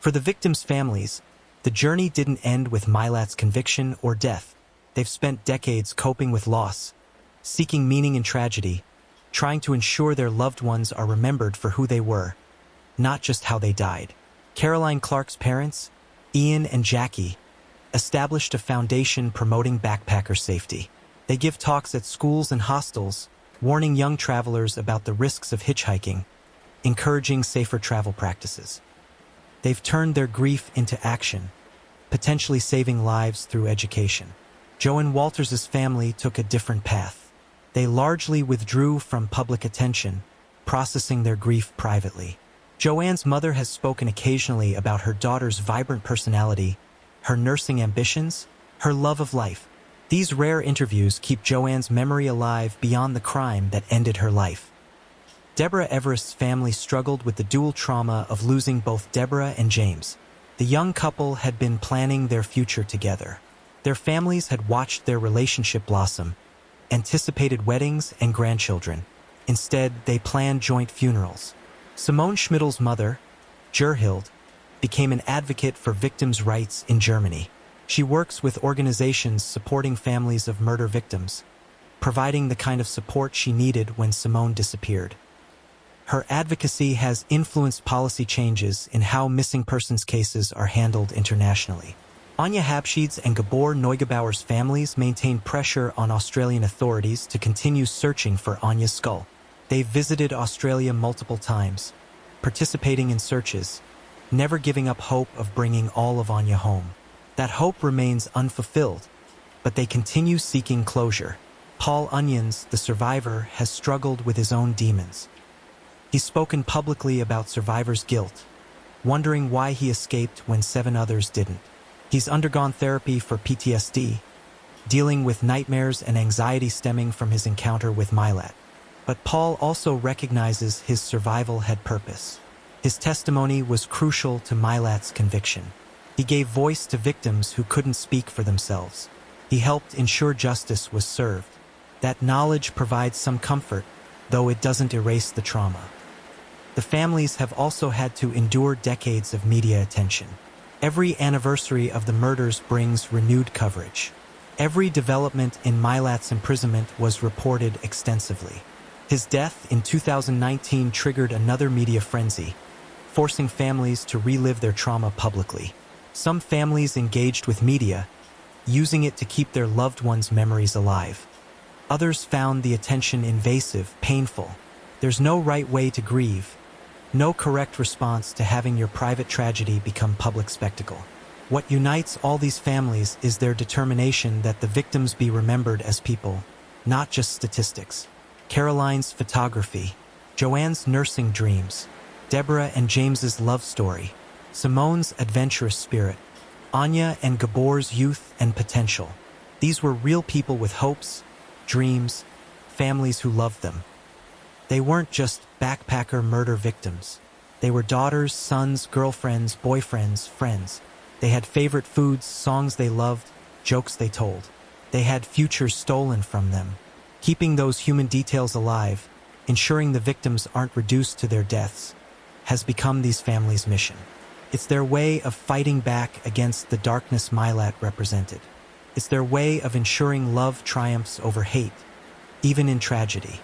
For the victims' families, the journey didn't end with Milat's conviction or death. They've spent decades coping with loss, seeking meaning in tragedy, trying to ensure their loved ones are remembered for who they were, not just how they died. Caroline Clark's parents, Ian and Jackie, established a foundation promoting backpacker safety. They give talks at schools and hostels, warning young travelers about the risks of hitchhiking, encouraging safer travel practices. They've turned their grief into action, potentially saving lives through education. Joanne Walters' family took a different path. They largely withdrew from public attention, processing their grief privately. Joanne's mother has spoken occasionally about her daughter's vibrant personality, her nursing ambitions, her love of life. These rare interviews keep Joanne's memory alive beyond the crime that ended her life. Deborah Everest's family struggled with the dual trauma of losing both Deborah and James. The young couple had been planning their future together. Their families had watched their relationship blossom, anticipated weddings and grandchildren. Instead, they planned joint funerals. Simone Schmidl's mother, Gerhild, became an advocate for victims' rights in Germany. She works with organizations supporting families of murder victims, providing the kind of support she needed when Simone disappeared. Her advocacy has influenced policy changes in how missing persons cases are handled internationally. Anya Habshid's and Gabor Neugebauer's families maintain pressure on Australian authorities to continue searching for Anya's skull. They've visited Australia multiple times, participating in searches, never giving up hope of bringing all of Anya home. That hope remains unfulfilled, but they continue seeking closure. Paul Onions, the survivor, has struggled with his own demons. He's spoken publicly about survivor's guilt, wondering why he escaped when 7 others didn't. He's undergone therapy for PTSD, dealing with nightmares and anxiety stemming from his encounter with Milat. But Paul also recognizes his survival had purpose. His testimony was crucial to Milat's conviction. He gave voice to victims who couldn't speak for themselves. He helped ensure justice was served. That knowledge provides some comfort, though it doesn't erase the trauma. The families have also had to endure decades of media attention. Every anniversary of the murders brings renewed coverage. Every development in Milat's imprisonment was reported extensively. His death in 2019 triggered another media frenzy, forcing families to relive their trauma publicly. Some families engaged with media, using it to keep their loved ones' memories alive. Others found the attention invasive, painful. There's no right way to grieve, no correct response to having your private tragedy become public spectacle. What unites all these families is their determination that the victims be remembered as people, not just statistics. Caroline's photography, Joanne's nursing dreams, Deborah and James's love story, Simone's adventurous spirit, Anya and Gabor's youth and potential. These were real people with hopes, dreams, families who loved them. They weren't just backpacker murder victims. They were daughters, sons, girlfriends, boyfriends, friends. They had favorite foods, songs they loved, jokes they told. They had futures stolen from them. Keeping those human details alive, ensuring the victims aren't reduced to their deaths, has become these families' mission. It's their way of fighting back against the darkness Mylat represented. It's their way of ensuring love triumphs over hate, even in tragedy.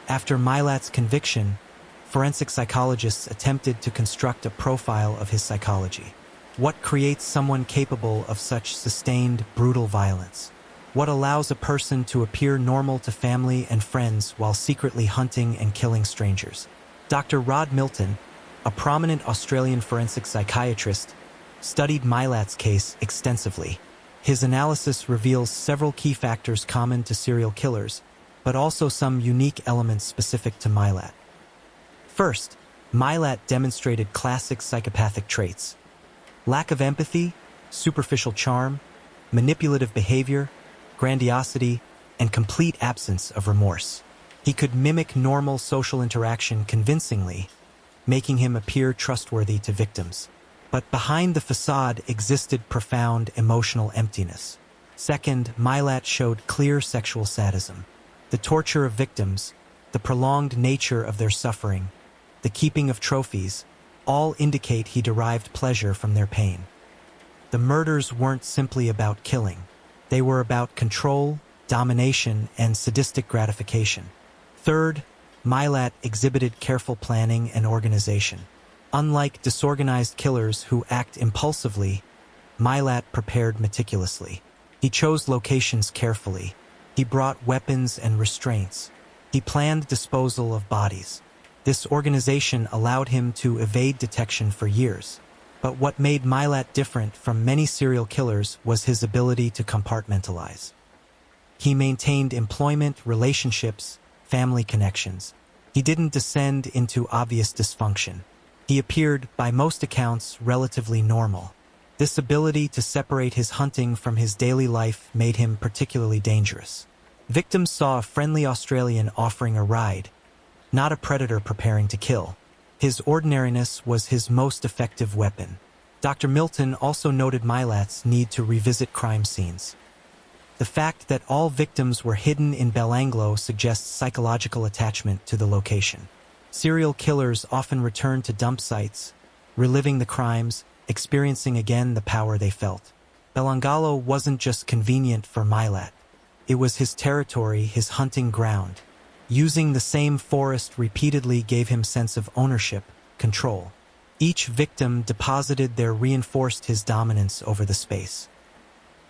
After Mylat's conviction, forensic psychologists attempted to construct a profile of his psychology. What creates someone capable of such sustained, brutal violence? What allows a person to appear normal to family and friends while secretly hunting and killing strangers? Dr. Rod Milton, a prominent Australian forensic psychiatrist, studied Mylat's case extensively. His analysis reveals several key factors common to serial killers, but also some unique elements specific to Mylat. First, Mylat demonstrated classic psychopathic traits: lack of empathy, superficial charm, manipulative behavior, grandiosity, and complete absence of remorse. He could mimic normal social interaction convincingly, making him appear trustworthy to victims. But behind the facade existed profound emotional emptiness. Second, Mylat showed clear sexual sadism. The torture of victims, the prolonged nature of their suffering, the keeping of trophies, all indicate he derived pleasure from their pain. The murders weren't simply about killing. They were about control, domination, and sadistic gratification. Third, Mylat exhibited careful planning and organization. Unlike disorganized killers who act impulsively, Mylat prepared meticulously. He chose locations carefully. He brought weapons and restraints. He planned disposal of bodies. This organization allowed him to evade detection for years. But what made Mylat different from many serial killers was his ability to compartmentalize. He maintained employment, relationships, family connections. He didn't descend into obvious dysfunction. He appeared, by most accounts, relatively normal. This ability to separate his hunting from his daily life made him particularly dangerous. Victims saw a friendly Australian offering a ride, not a predator preparing to kill. His ordinariness was his most effective weapon. Dr. Milton also noted Mylat's need to revisit crime scenes. The fact that all victims were hidden in Belanglo suggests psychological attachment to the location. Serial killers often return to dump sites, reliving the crimes, experiencing again the power they felt. Belangalo wasn't just convenient for Mylat. It was his territory, his hunting ground. Using the same forest repeatedly gave him sense of ownership, control. Each victim deposited there reinforced his dominance over the space.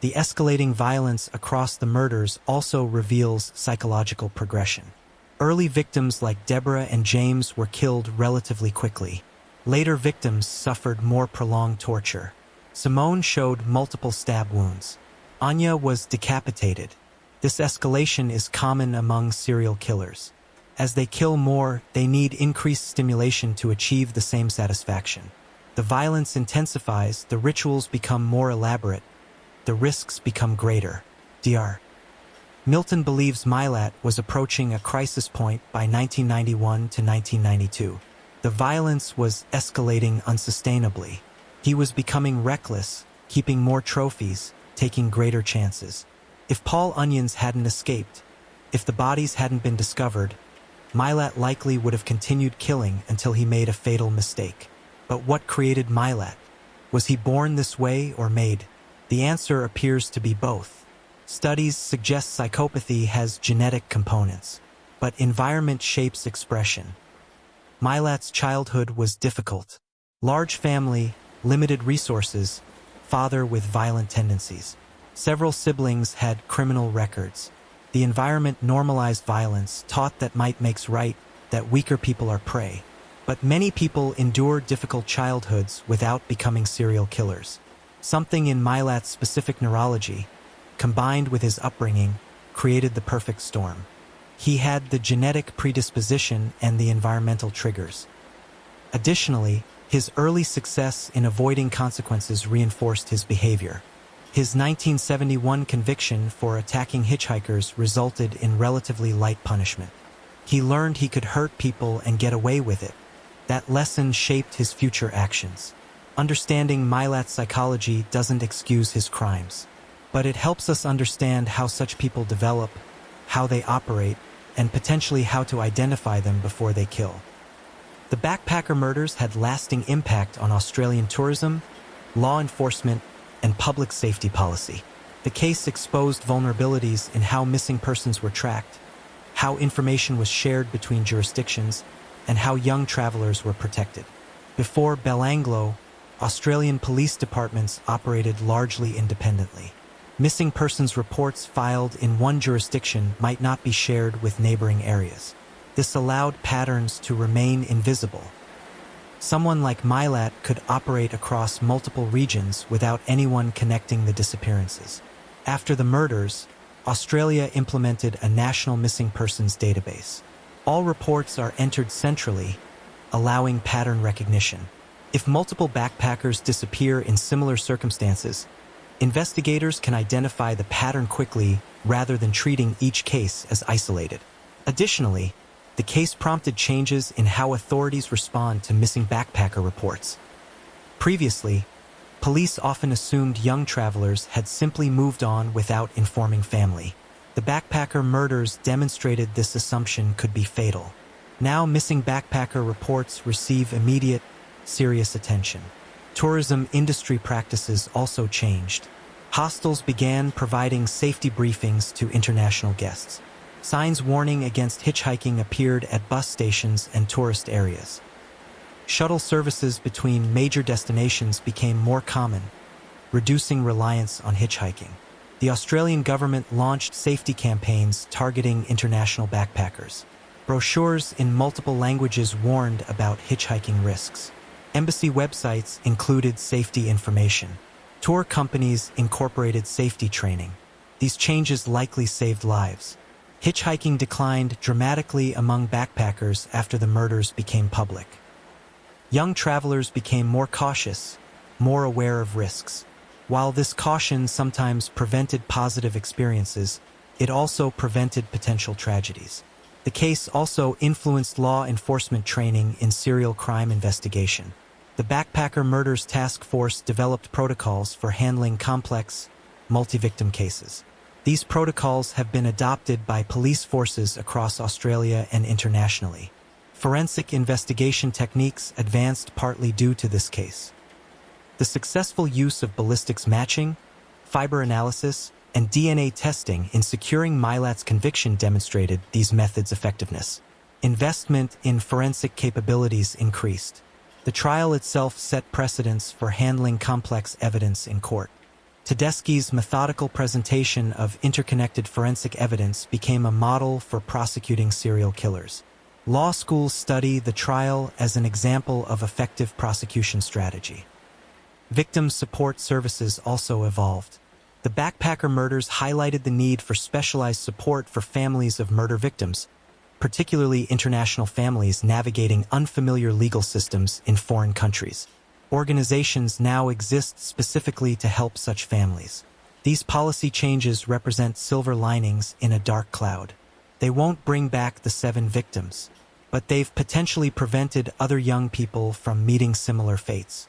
The escalating violence across the murders also reveals psychological progression. Early victims like Deborah and James were killed relatively quickly. Later victims suffered more prolonged torture. Simone showed multiple stab wounds. Anya was decapitated. This escalation is common among serial killers. As they kill more, they need increased stimulation to achieve the same satisfaction. The violence intensifies, the rituals become more elaborate, the risks become greater. Dr. Milton believes Mylat was approaching a crisis point by 1991 to 1992. The violence was escalating unsustainably. He was becoming reckless, keeping more trophies, taking greater chances. If Paul Onions hadn't escaped, if the bodies hadn't been discovered, Mylat likely would have continued killing until he made a fatal mistake. But what created Mylat? Was he born this way or made? The answer appears to be both. Studies suggest psychopathy has genetic components, but environment shapes expression. Mylat's childhood was difficult. Large family, limited resources, father with violent tendencies. Several siblings had criminal records. The environment normalized violence, taught that might makes right, that weaker people are prey. But many people endure difficult childhoods without becoming serial killers. Something in Milat's specific neurology, combined with his upbringing, created the perfect storm. He had the genetic predisposition and the environmental triggers. Additionally, his early success in avoiding consequences reinforced his behavior. His 1971 conviction for attacking hitchhikers resulted in relatively light punishment. He learned he could hurt people and get away with it. That lesson shaped his future actions. Understanding Milat's psychology doesn't excuse his crimes, but it helps us understand how such people develop, how they operate, and potentially how to identify them before they kill. The backpacker murders had lasting impact on Australian tourism, law enforcement, and public safety policy. The case exposed vulnerabilities in how missing persons were tracked, how information was shared between jurisdictions, and how young travelers were protected. Before Belanglo, Australian police departments operated largely independently. Missing persons reports filed in one jurisdiction might not be shared with neighboring areas. This allowed patterns to remain invisible. Someone like Milat could operate across multiple regions without anyone connecting the disappearances. After the murders, Australia implemented a national missing persons database. All reports are entered centrally, allowing pattern recognition. If multiple backpackers disappear in similar circumstances, investigators can identify the pattern quickly rather than treating each case as isolated. Additionally, the case prompted changes in how authorities respond to missing backpacker reports. Previously, police often assumed young travelers had simply moved on without informing family. The backpacker murders demonstrated this assumption could be fatal. Now missing backpacker reports receive immediate, serious attention. Tourism industry practices also changed. Hostels began providing safety briefings to international guests. Signs warning against hitchhiking appeared at bus stations and tourist areas. Shuttle services between major destinations became more common, reducing reliance on hitchhiking. The Australian government launched safety campaigns targeting international backpackers. Brochures in multiple languages warned about hitchhiking risks. Embassy websites included safety information. Tour companies incorporated safety training. These changes likely saved lives. Hitchhiking declined dramatically among backpackers after the murders became public. Young travelers became more cautious, more aware of risks. While this caution sometimes prevented positive experiences, it also prevented potential tragedies. The case also influenced law enforcement training in serial crime investigation. The Backpacker Murders Task Force developed protocols for handling complex, multi-victim cases. These protocols have been adopted by police forces across Australia and internationally. Forensic investigation techniques advanced partly due to this case. The successful use of ballistics matching, fiber analysis, and DNA testing in securing Milat's conviction demonstrated these methods' effectiveness. Investment in forensic capabilities increased. The trial itself set precedents for handling complex evidence in court. Tedeschi's methodical presentation of interconnected forensic evidence became a model for prosecuting serial killers. Law schools study the trial as an example of effective prosecution strategy. Victim support services also evolved. The backpacker murders highlighted the need for specialized support for families of murder victims, particularly international families navigating unfamiliar legal systems in foreign countries. Organizations now exist specifically to help such families. These policy changes represent silver linings in a dark cloud. They won't bring back the 7 victims, but they've potentially prevented other young people from meeting similar fates.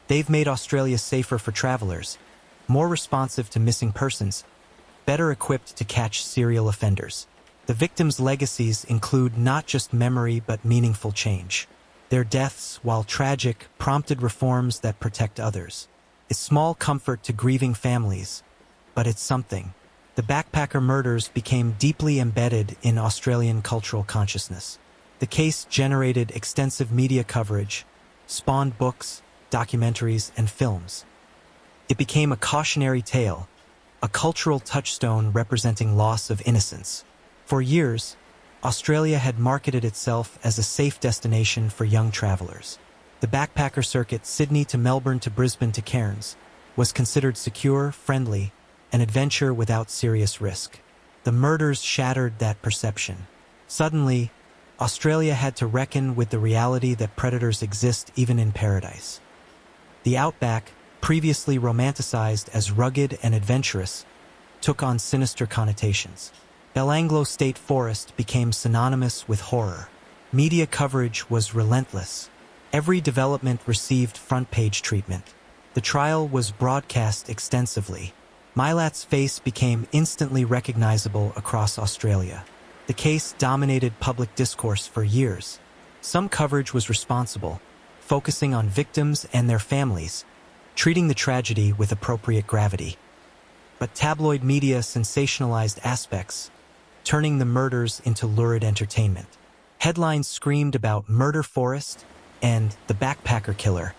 They've made Australia safer for travelers, more responsive to missing persons, better equipped to catch serial offenders. The victims' legacies include not just memory but meaningful change. Their deaths, while tragic, prompted reforms that protect others. It's small comfort to grieving families, but it's something. The backpacker murders became deeply embedded in Australian cultural consciousness. The case generated extensive media coverage, spawned books, documentaries, and films. It became a cautionary tale, a cultural touchstone representing loss of innocence. For years, Australia had marketed itself as a safe destination for young travelers. The backpacker circuit, Sydney to Melbourne to Brisbane to Cairns, was considered secure, friendly, an adventure without serious risk. The murders shattered that perception. Suddenly, Australia had to reckon with the reality that predators exist even in paradise. The outback, previously romanticized as rugged and adventurous, took on sinister connotations. Belanglo State Forest became synonymous with horror. Media coverage was relentless. Every development received front-page treatment. The trial was broadcast extensively. Milat's face became instantly recognizable across Australia. The case dominated public discourse for years. Some coverage was responsible, focusing on victims and their families, treating the tragedy with appropriate gravity. But tabloid media sensationalized aspects, turning the murders into lurid entertainment. Headlines screamed about Murder Forest and The Backpacker Killer,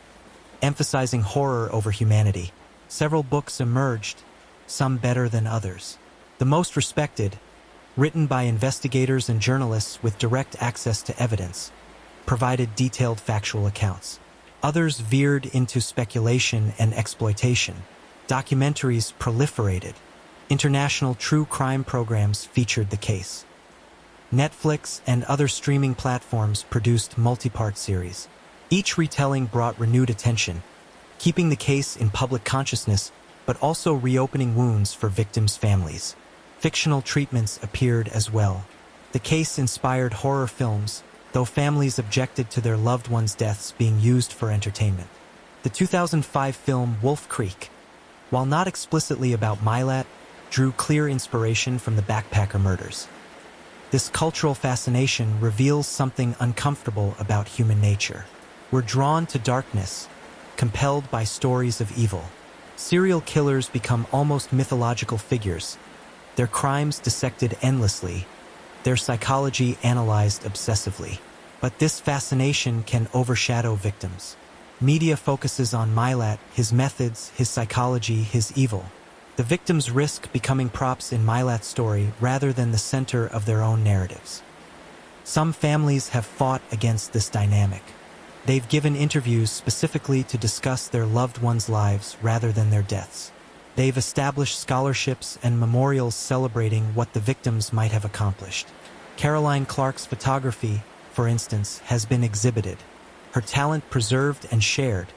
emphasizing horror over humanity. Several books emerged, some better than others. The most respected, written by investigators and journalists with direct access to evidence, provided detailed factual accounts. Others veered into speculation and exploitation. Documentaries proliferated. International true crime programs featured the case. Netflix and other streaming platforms produced multi-part series. Each retelling brought renewed attention, keeping the case in public consciousness but also reopening wounds for victims' families. Fictional treatments appeared as well. The case inspired horror films, though families objected to their loved ones' deaths being used for entertainment. The 2005 film Wolf Creek, while not explicitly about Milat, drew clear inspiration from the backpacker murders. This cultural fascination reveals something uncomfortable about human nature. We're drawn to darkness, compelled by stories of evil. Serial killers become almost mythological figures, their crimes dissected endlessly, their psychology analyzed obsessively. But this fascination can overshadow victims. Media focuses on Milat, his methods, his psychology, his evil. The victims risk becoming props in Milat's story rather than the center of their own narratives. Some families have fought against this dynamic. They've given interviews specifically to discuss their loved ones' lives rather than their deaths. They've established scholarships and memorials celebrating what the victims might have accomplished. Caroline Clark's photography, for instance, has been exhibited, her talent preserved and shared,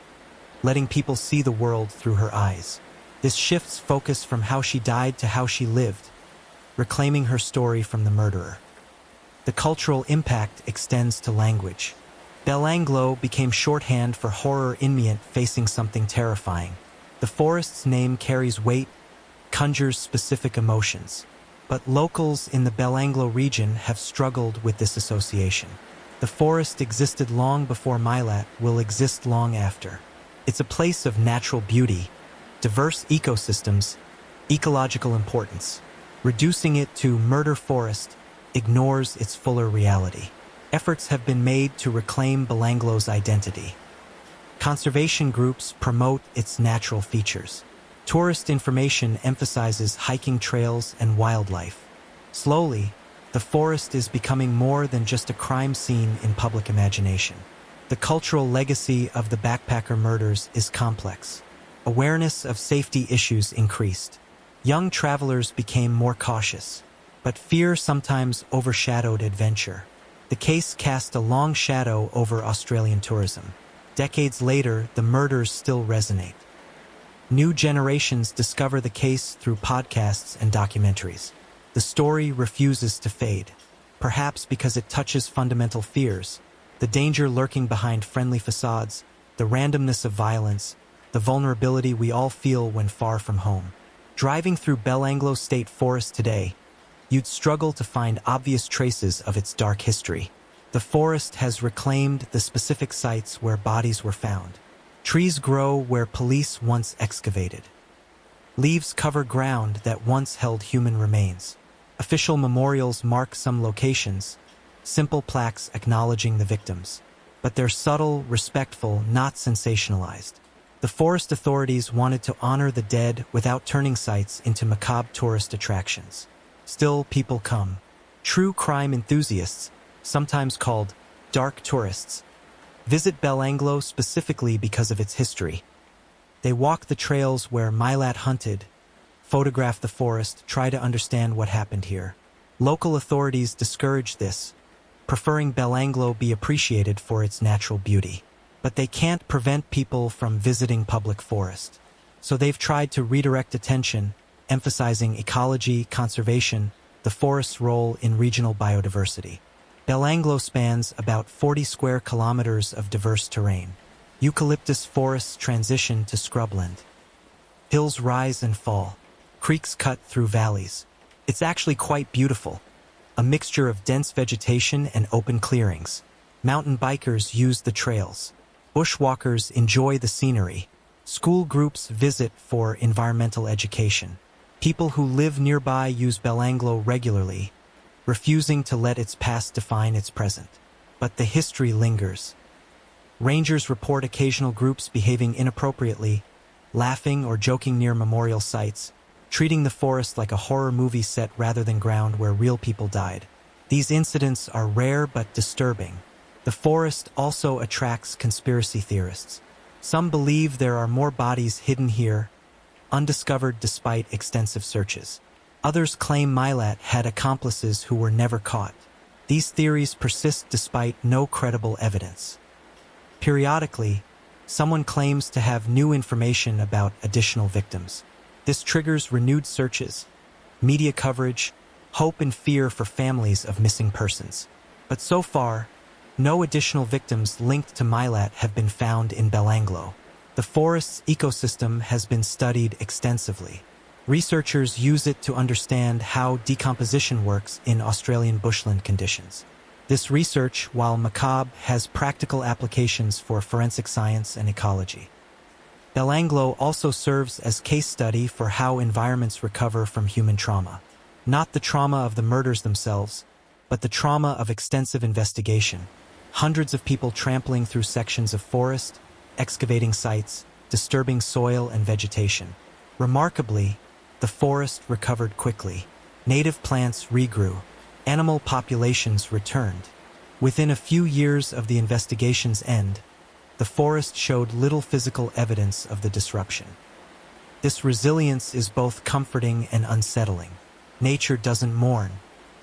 letting people see the world through her eyes. This shifts focus from how she died to how she lived, reclaiming her story from the murderer. The cultural impact extends to language. Belanglo became shorthand for horror inmate facing something terrifying. The forest's name carries weight, conjures specific emotions. But locals in the Belanglo region have struggled with this association. The forest existed long before Milat, will exist long after. It's a place of natural beauty, diverse ecosystems, ecological importance. Reducing it to Murder Forest ignores its fuller reality. Efforts have been made to reclaim Belanglo's identity. Conservation groups promote its natural features. Tourist information emphasizes hiking trails and wildlife. Slowly, the forest is becoming more than just a crime scene in public imagination. The cultural legacy of the backpacker murders is complex. Awareness of safety issues increased. Young travelers became more cautious, but fear sometimes overshadowed adventure. The case cast a long shadow over Australian tourism. Decades later, the murders still resonate. New generations discover the case through podcasts and documentaries. The story refuses to fade, perhaps because it touches fundamental fears, the danger lurking behind friendly facades, the randomness of violence, the vulnerability we all feel when far from home. Driving through Belanglo State Forest today, you'd struggle to find obvious traces of its dark history. The forest has reclaimed the specific sites where bodies were found. Trees grow where police once excavated. Leaves cover ground that once held human remains. Official memorials mark some locations, simple plaques acknowledging the victims. But they're subtle, respectful, not sensationalized. The forest authorities wanted to honor the dead without turning sites into macabre tourist attractions. Still, people come. True crime enthusiasts, sometimes called dark tourists, visit Belanglo specifically because of its history. They walk the trails where Milat hunted, photograph the forest, try to understand what happened here. Local authorities discourage this, preferring Belanglo be appreciated for its natural beauty. But they can't prevent people from visiting public forest. So they've tried to redirect attention, emphasizing ecology, conservation, the forest's role in regional biodiversity. Belanglo spans about 40 square kilometers of diverse terrain. Eucalyptus forests transition to scrubland. Hills rise and fall. Creeks cut through valleys. It's actually quite beautiful. A mixture of dense vegetation and open clearings. Mountain bikers use the trails. Bushwalkers enjoy the scenery. School groups visit for environmental education. People who live nearby use Belanglo regularly, refusing to let its past define its present. But the history lingers. Rangers report occasional groups behaving inappropriately, laughing or joking near memorial sites, treating the forest like a horror movie set rather than ground where real people died. These incidents are rare but disturbing. The forest also attracts conspiracy theorists. Some believe there are more bodies hidden here, undiscovered despite extensive searches. Others claim Milat had accomplices who were never caught. These theories persist despite no credible evidence. Periodically, someone claims to have new information about additional victims. This triggers renewed searches, media coverage, hope and fear for families of missing persons. But so far, no additional victims linked to Milat have been found in Belanglo. The forest's ecosystem has been studied extensively. Researchers use it to understand how decomposition works in Australian bushland conditions. This research, while macabre, has practical applications for forensic science and ecology. Belanglo also serves as case study for how environments recover from human trauma. Not the trauma of the murders themselves, but the trauma of extensive investigation. Hundreds of people trampling through sections of forest, excavating sites, disturbing soil and vegetation. Remarkably, the forest recovered quickly. Native plants regrew. Animal populations returned. Within a few years of the investigation's end, the forest showed little physical evidence of the disruption. This resilience is both comforting and unsettling. Nature doesn't mourn.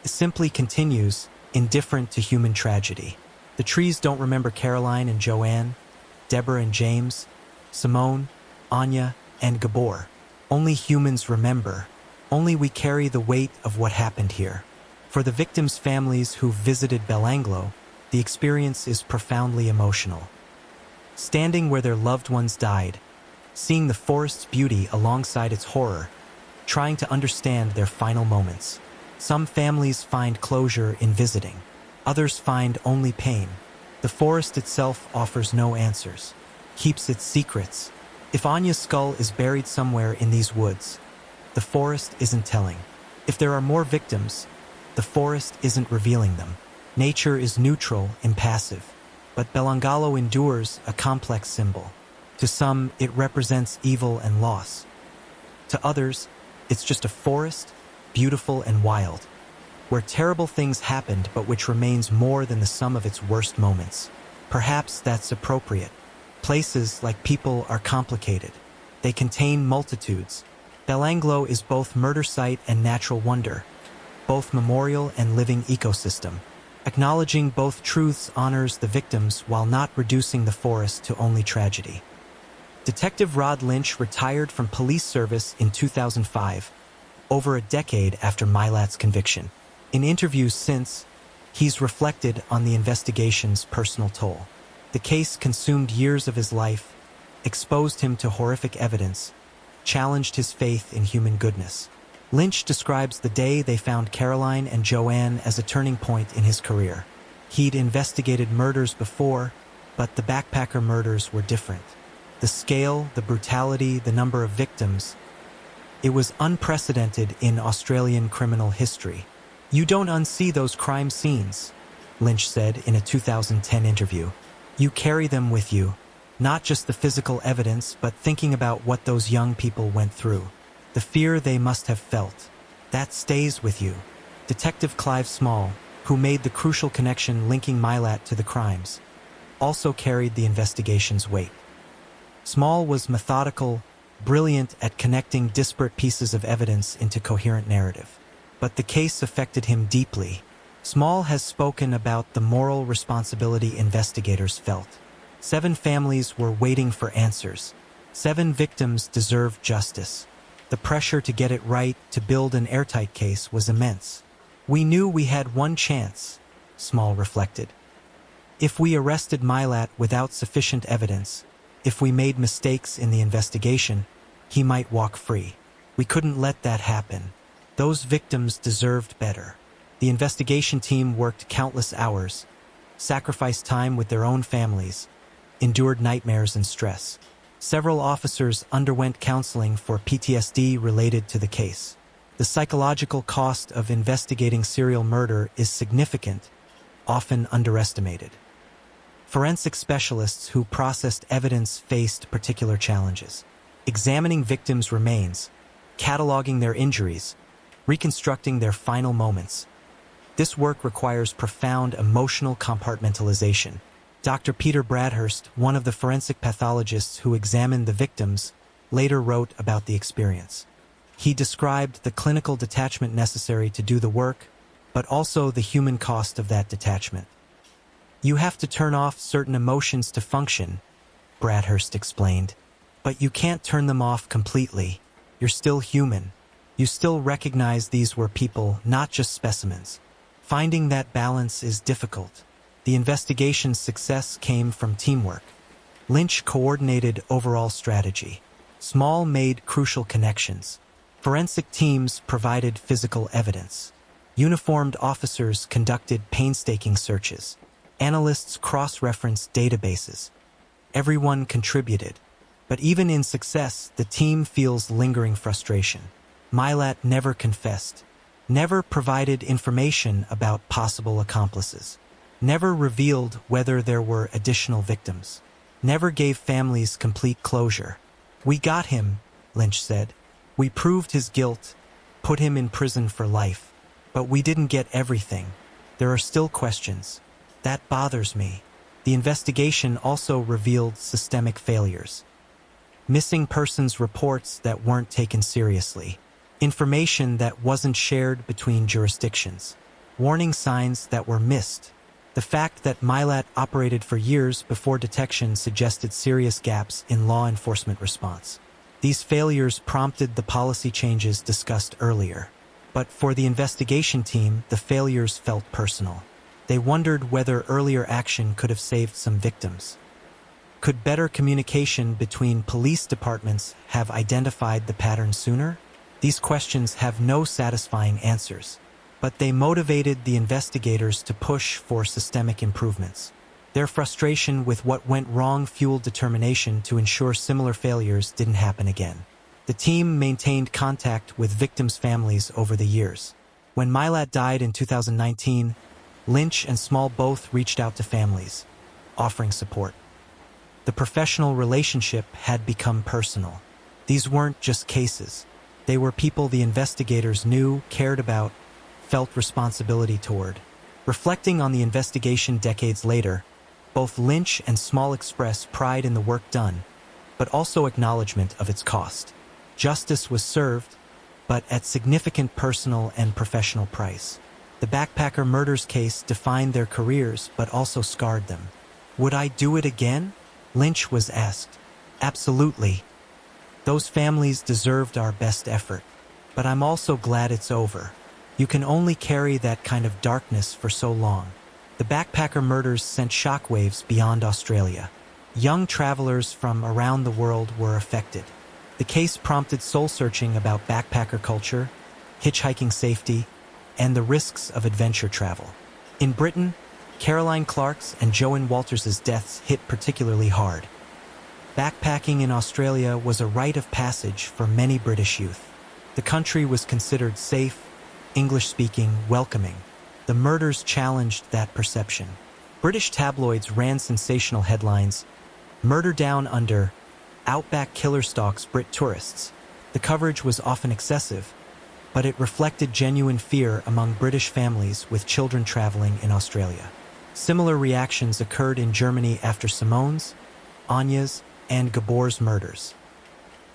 It simply continues, indifferent to human tragedy. The trees don't remember Caroline and Joanne, Deborah and James, Simone, Anya, and Gabor. Only humans remember. Only we carry the weight of what happened here. For the victims' families who visited Belanglo, the experience is profoundly emotional. Standing where their loved ones died, seeing the forest's beauty alongside its horror, trying to understand their final moments. Some families find closure in visiting. Others find only pain. The forest itself offers no answers, keeps its secrets. If Anya's skull is buried somewhere in these woods, the forest isn't telling. If there are more victims, the forest isn't revealing them. Nature is neutral, impassive, but Belanglo endures a complex symbol. To some, it represents evil and loss. To others, it's just a forest, beautiful and wild, where terrible things happened but which remains more than the sum of its worst moments. Perhaps that's appropriate. Places, like people, are complicated. They contain multitudes. Belanglo is both murder site and natural wonder, both memorial and living ecosystem. Acknowledging both truths honors the victims while not reducing the forest to only tragedy. Detective Rod Lynch retired from police service in 2005, over a decade after Milat's conviction. In interviews since, he's reflected on the investigation's personal toll. The case consumed years of his life, exposed him to horrific evidence, challenged his faith in human goodness. Lynch describes the day they found Caroline and Joanne as a turning point in his career. He'd investigated murders before, but the backpacker murders were different. The scale, the brutality, the number of victims, it was unprecedented in Australian criminal history. "You don't unsee those crime scenes," Lynch said in a 2010 interview. "You carry them with you, Not just the physical evidence, but thinking about what those young people went through. The fear they must have felt. That stays with you. Detective Clive Small, who made the crucial connection linking Milat to the crimes, also carried the investigation's weight. Small was methodical, brilliant at connecting disparate pieces of evidence into coherent narrative. But the case affected him deeply. Small has spoken about the moral responsibility investigators felt. 7 families were waiting for answers. 7 victims deserved justice. The pressure to get it right, to build an airtight case, was immense. We knew we had one chance, Small reflected. If we arrested Milat without sufficient evidence, if we made mistakes in the investigation, he might walk free. We couldn't let that happen. Those victims deserved better. The investigation team worked countless hours, sacrificed time with their own families, endured nightmares and stress. Several officers underwent counseling for PTSD related to the case. The psychological cost of investigating serial murder is significant, often underestimated. Forensic specialists who processed evidence faced particular challenges. Examining victims' remains, cataloging their injuries, reconstructing their final moments. This work requires profound emotional compartmentalization. Dr. Peter Bradhurst, one of the forensic pathologists who examined the victims, later wrote about the experience. He described the clinical detachment necessary to do the work, but also the human cost of that detachment. You have to turn off certain emotions to function, Bradhurst explained, but you can't turn them off completely. You're still human. You still recognize these were people, not just specimens. Finding that balance is difficult. The investigation's success came from teamwork. Lynch coordinated overall strategy. Small made crucial connections. Forensic teams provided physical evidence. Uniformed officers conducted painstaking searches. Analysts cross-referenced databases. Everyone contributed. But even in success, the team feels lingering frustration. Milat never confessed, never provided information about possible accomplices, never revealed whether there were additional victims, never gave families complete closure. We got him, Lynch said. We proved his guilt, put him in prison for life. But we didn't get everything. There are still questions. That bothers me. The investigation also revealed systemic failures. Missing persons reports that weren't taken seriously. Information that wasn't shared between jurisdictions. Warning signs that were missed. The fact that Milat operated for years before detection suggested serious gaps in law enforcement response. These failures prompted the policy changes discussed earlier. But for the investigation team, the failures felt personal. They wondered whether earlier action could have saved some victims. Could better communication between police departments have identified the pattern sooner? These questions have no satisfying answers, but they motivated the investigators to push for systemic improvements. Their frustration with what went wrong fueled determination to ensure similar failures didn't happen again. The team maintained contact with victims' families over the years. When Milat died in 2019, Lynch and Small both reached out to families, offering support. The professional relationship had become personal. These weren't just cases. They were people the investigators knew, cared about, felt responsibility toward. Reflecting on the investigation decades later, both Lynch and Small expressed pride in the work done, but also acknowledgement of its cost. Justice was served, but at significant personal and professional price. The Backpacker murders case defined their careers, but also scarred them. Would I do it again? Lynch was asked. Absolutely. Those families deserved our best effort, but I'm also glad it's over. You can only carry that kind of darkness for so long. The Backpacker murders sent shockwaves beyond Australia. Young travelers from around the world were affected. The case prompted soul-searching about backpacker culture, hitchhiking safety, and the risks of adventure travel. In Britain, Caroline Clark's and Joan Walters' deaths hit particularly hard. Backpacking in Australia was a rite of passage for many British youth. The country was considered safe, English-speaking, welcoming. The murders challenged that perception. British tabloids ran sensational headlines, Murder Down Under, Outback Killer Stalks Brit Tourists. The coverage was often excessive, but it reflected genuine fear among British families with children traveling in Australia. Similar reactions occurred in Germany after Simone's, Anya's, and Gabor's murders.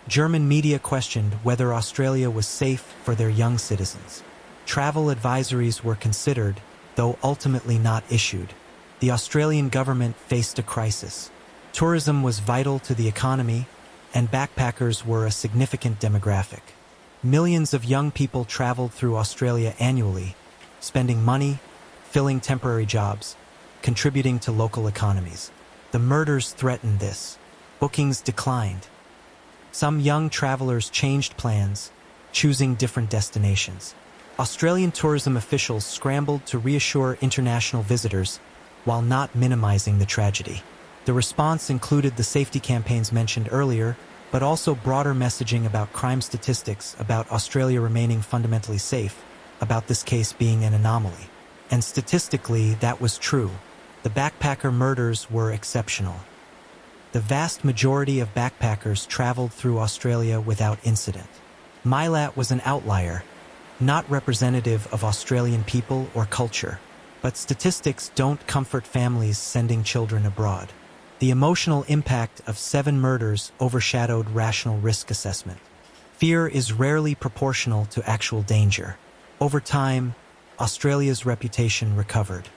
German media questioned whether Australia was safe for their young citizens. Travel advisories were considered, though ultimately not issued. The Australian government faced a crisis. Tourism was vital to the economy, and backpackers were a significant demographic. Millions of young people traveled through Australia annually, spending money, filling temporary jobs, contributing to local economies. The murders threatened this. Bookings declined. Some young travelers changed plans, choosing different destinations. Australian tourism officials scrambled to reassure international visitors while not minimizing the tragedy. The response included the safety campaigns mentioned earlier, but also broader messaging about crime statistics, about Australia remaining fundamentally safe, about this case being an anomaly. And statistically, that was true. The backpacker murders were exceptional. The vast majority of backpackers traveled through Australia without incident. Milat was an outlier, not representative of Australian people or culture. But statistics don't comfort families sending children abroad. The emotional impact of 7 murders overshadowed rational risk assessment. Fear is rarely proportional to actual danger. Over time, Australia's reputation recovered.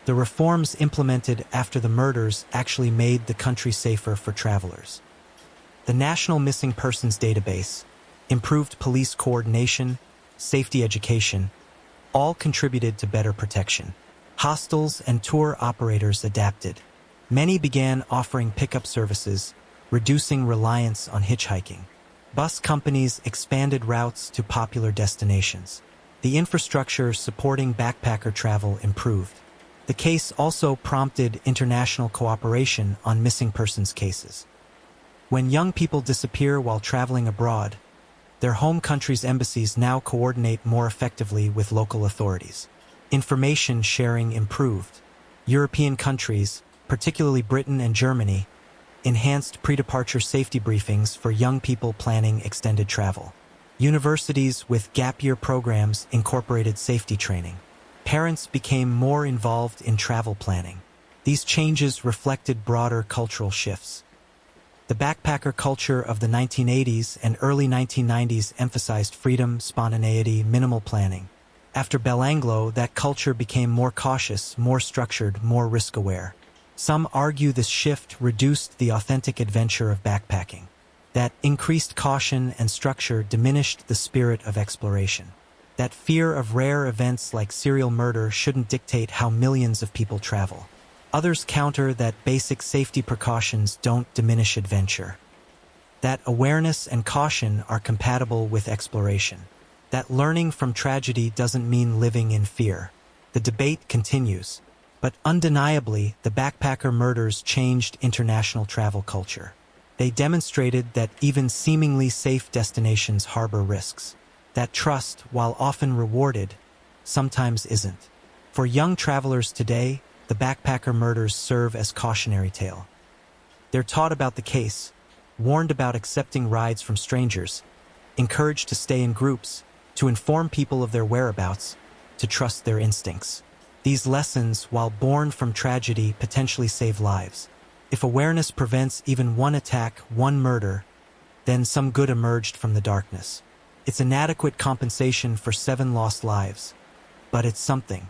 The reforms implemented after the murders actually made the country safer for travelers. The National Missing Persons Database, improved police coordination, safety education, all contributed to better protection. Hostels and tour operators adapted. Many began offering pickup services, reducing reliance on hitchhiking. Bus companies expanded routes to popular destinations. The infrastructure supporting backpacker travel improved. The case also prompted international cooperation on missing persons cases. When young people disappear while traveling abroad, their home country's embassies now coordinate more effectively with local authorities. Information sharing improved. European countries, particularly Britain and Germany, enhanced pre-departure safety briefings for young people planning extended travel. Universities with gap year programs incorporated safety training. Parents became more involved in travel planning. These changes reflected broader cultural shifts. The backpacker culture of the 1980s and early 1990s emphasized freedom, spontaneity, minimal planning. After Belanglo, that culture became more cautious, more structured, more risk-aware. Some argue this shift reduced the authentic adventure of backpacking. That increased caution and structure diminished the spirit of exploration. That fear of rare events like serial murder shouldn't dictate how millions of people travel. Others counter that basic safety precautions don't diminish adventure. That awareness and caution are compatible with exploration. That learning from tragedy doesn't mean living in fear. The debate continues, but undeniably, the backpacker murders changed international travel culture. They demonstrated that even seemingly safe destinations harbor risks. That trust, while often rewarded, sometimes isn't. For young travelers today, the backpacker murders serve as cautionary tale. They're taught about the case, warned about accepting rides from strangers, encouraged to stay in groups, to inform people of their whereabouts, to trust their instincts. These lessons, while born from tragedy, potentially save lives. If awareness prevents even one attack, one murder, then some good emerged from the darkness. It's inadequate compensation for 7 lost lives, but it's something.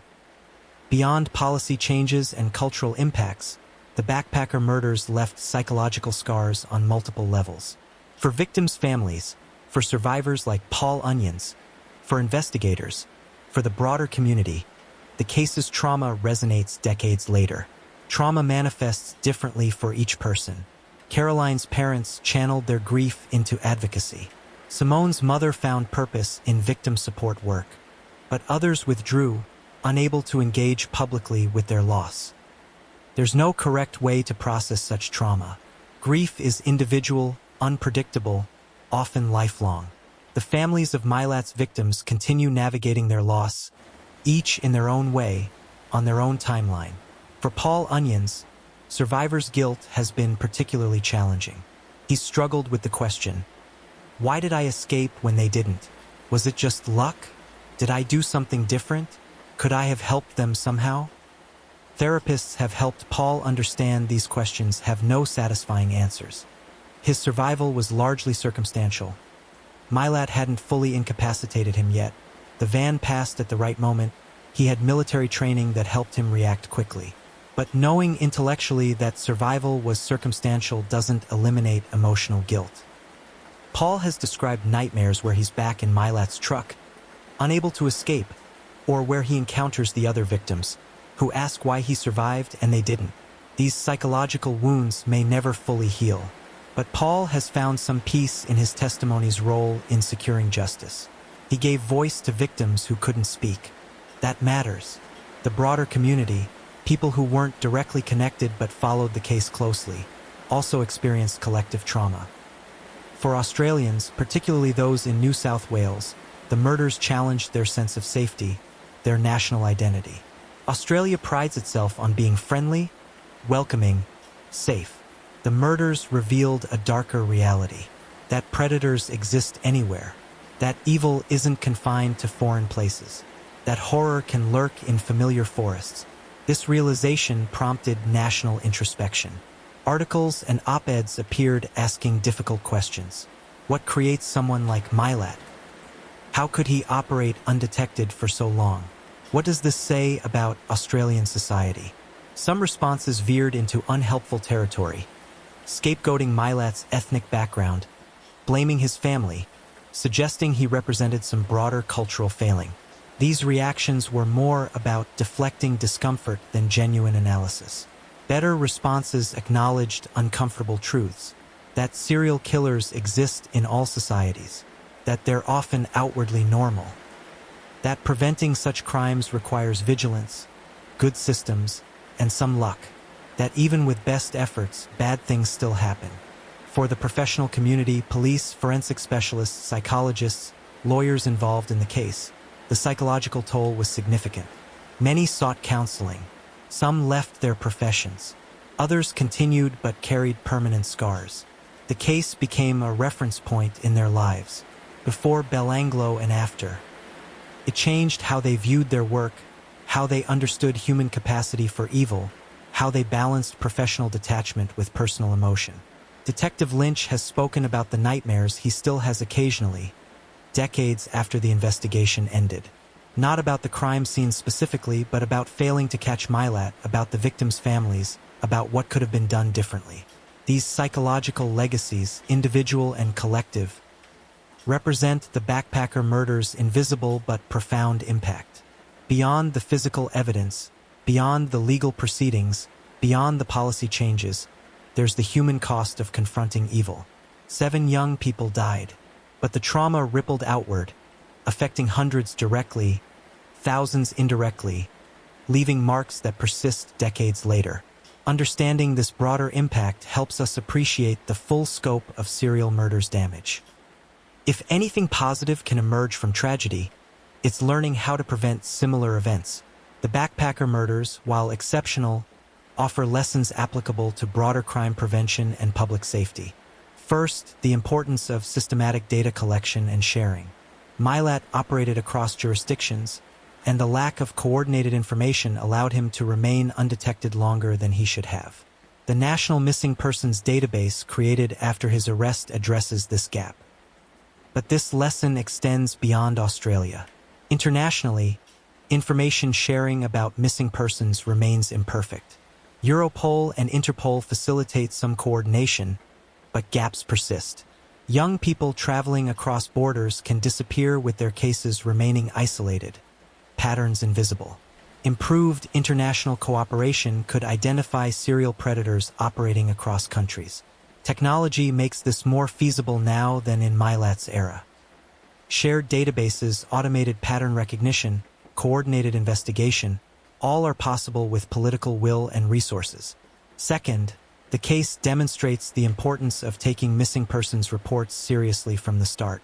Beyond policy changes and cultural impacts, the backpacker murders left psychological scars on multiple levels. For victims' families, for survivors like Paul Onions, for investigators, for the broader community, the case's trauma resonates decades later. Trauma manifests differently for each person. Caroline's parents channeled their grief into advocacy. Simone's mother found purpose in victim support work, but others withdrew, unable to engage publicly with their loss. There's no correct way to process such trauma. Grief is individual, unpredictable, often lifelong. The families of Milat's victims continue navigating their loss, each in their own way, on their own timeline. For Paul Onions, Survivor's guilt has been particularly challenging. He's struggled with the question, why did I escape when they didn't? Was it just luck? Did I do something different? Could I have helped them somehow? Therapists have helped Paul understand these questions have no satisfying answers. His survival was largely circumstantial. Milat hadn't fully incapacitated him yet. The van passed at the right moment. He had military training that helped him react quickly. But knowing intellectually that survival was circumstantial doesn't eliminate emotional guilt. Paul has described nightmares where he's back in Milat's truck, unable to escape, or where he encounters the other victims, who ask why he survived and they didn't. These psychological wounds may never fully heal, but Paul has found some peace in his testimony's role in securing justice. He gave voice to victims who couldn't speak. That matters. The broader community, people who weren't directly connected but followed the case closely, also experienced collective trauma. For Australians, particularly those in New South Wales, the murders challenged their sense of safety, their national identity. Australia prides itself on being friendly, welcoming, safe. The murders revealed a darker reality, that predators exist anywhere, that evil isn't confined to foreign places, that horror can lurk in familiar forests. This realization prompted national introspection. Articles and op-eds appeared asking difficult questions. What creates someone like Milat? How could he operate undetected for so long? What does this say about Australian society? Some responses veered into unhelpful territory, scapegoating Milat's ethnic background, blaming his family, suggesting he represented some broader cultural failing. These reactions were more about deflecting discomfort than genuine analysis. Better responses acknowledged uncomfortable truths, that serial killers exist in all societies, that they're often outwardly normal, that preventing such crimes requires vigilance, good systems, and some luck, that even with best efforts, bad things still happen. For the professional community, police, forensic specialists, psychologists, lawyers involved in the case, the psychological toll was significant. Many sought counseling. Some left their professions. Others continued but carried permanent scars. The case became a reference point in their lives, before Belanglo and after. It changed how they viewed their work, how they understood human capacity for evil, how they balanced professional detachment with personal emotion. Detective Lynch has spoken about the nightmares he still has occasionally, decades after the investigation ended. Not about the crime scene specifically, but about failing to catch Milat, about the victims' families, about what could have been done differently. These psychological legacies, individual and collective, represent the backpacker murder's invisible but profound impact. Beyond the physical evidence, beyond the legal proceedings, beyond the policy changes, there's the human cost of confronting evil. 7 young people died, but the trauma rippled outward, affecting hundreds directly, thousands indirectly, leaving marks that persist decades later. Understanding this broader impact helps us appreciate the full scope of serial murder's damage. If anything positive can emerge from tragedy, it's learning how to prevent similar events. The backpacker murders, while exceptional, offer lessons applicable to broader crime prevention and public safety. First, the importance of systematic data collection and sharing. Milat operated across jurisdictions, and the lack of coordinated information allowed him to remain undetected longer than he should have. The National Missing Persons Database created after his arrest addresses this gap. But this lesson extends beyond Australia. Internationally, information sharing about missing persons remains imperfect. Europol and Interpol facilitate some coordination, but gaps persist. Young people traveling across borders can disappear with their cases remaining isolated, patterns invisible. Improved international cooperation could identify serial predators operating across countries. Technology makes this more feasible now than in Milat's era. Shared databases, automated pattern recognition, coordinated investigation, all are possible with political will and resources. Second, the case demonstrates the importance of taking missing persons reports seriously from the start.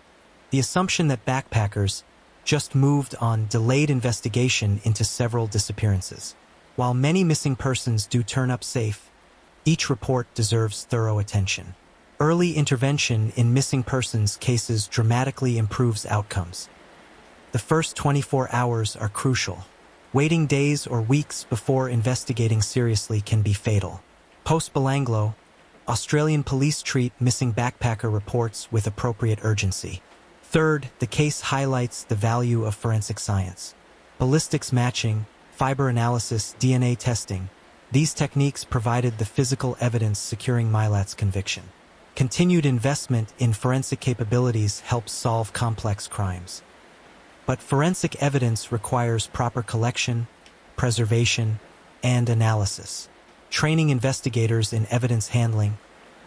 The assumption that backpackers just moved on delayed investigation into several disappearances. While many missing persons do turn up safe, Each report deserves thorough attention. Early intervention in missing persons cases dramatically improves outcomes. The first 24 hours are crucial. Waiting days or weeks before investigating seriously can be fatal. Post-Belanglo, Australian police treat missing backpacker reports with appropriate urgency. Third, the case highlights the value of forensic science. Ballistics matching, fiber analysis, DNA testing. These techniques provided the physical evidence securing Milat's conviction. Continued investment in forensic capabilities helps solve complex crimes. But forensic evidence requires proper collection, preservation, and analysis. Training investigators in evidence handling,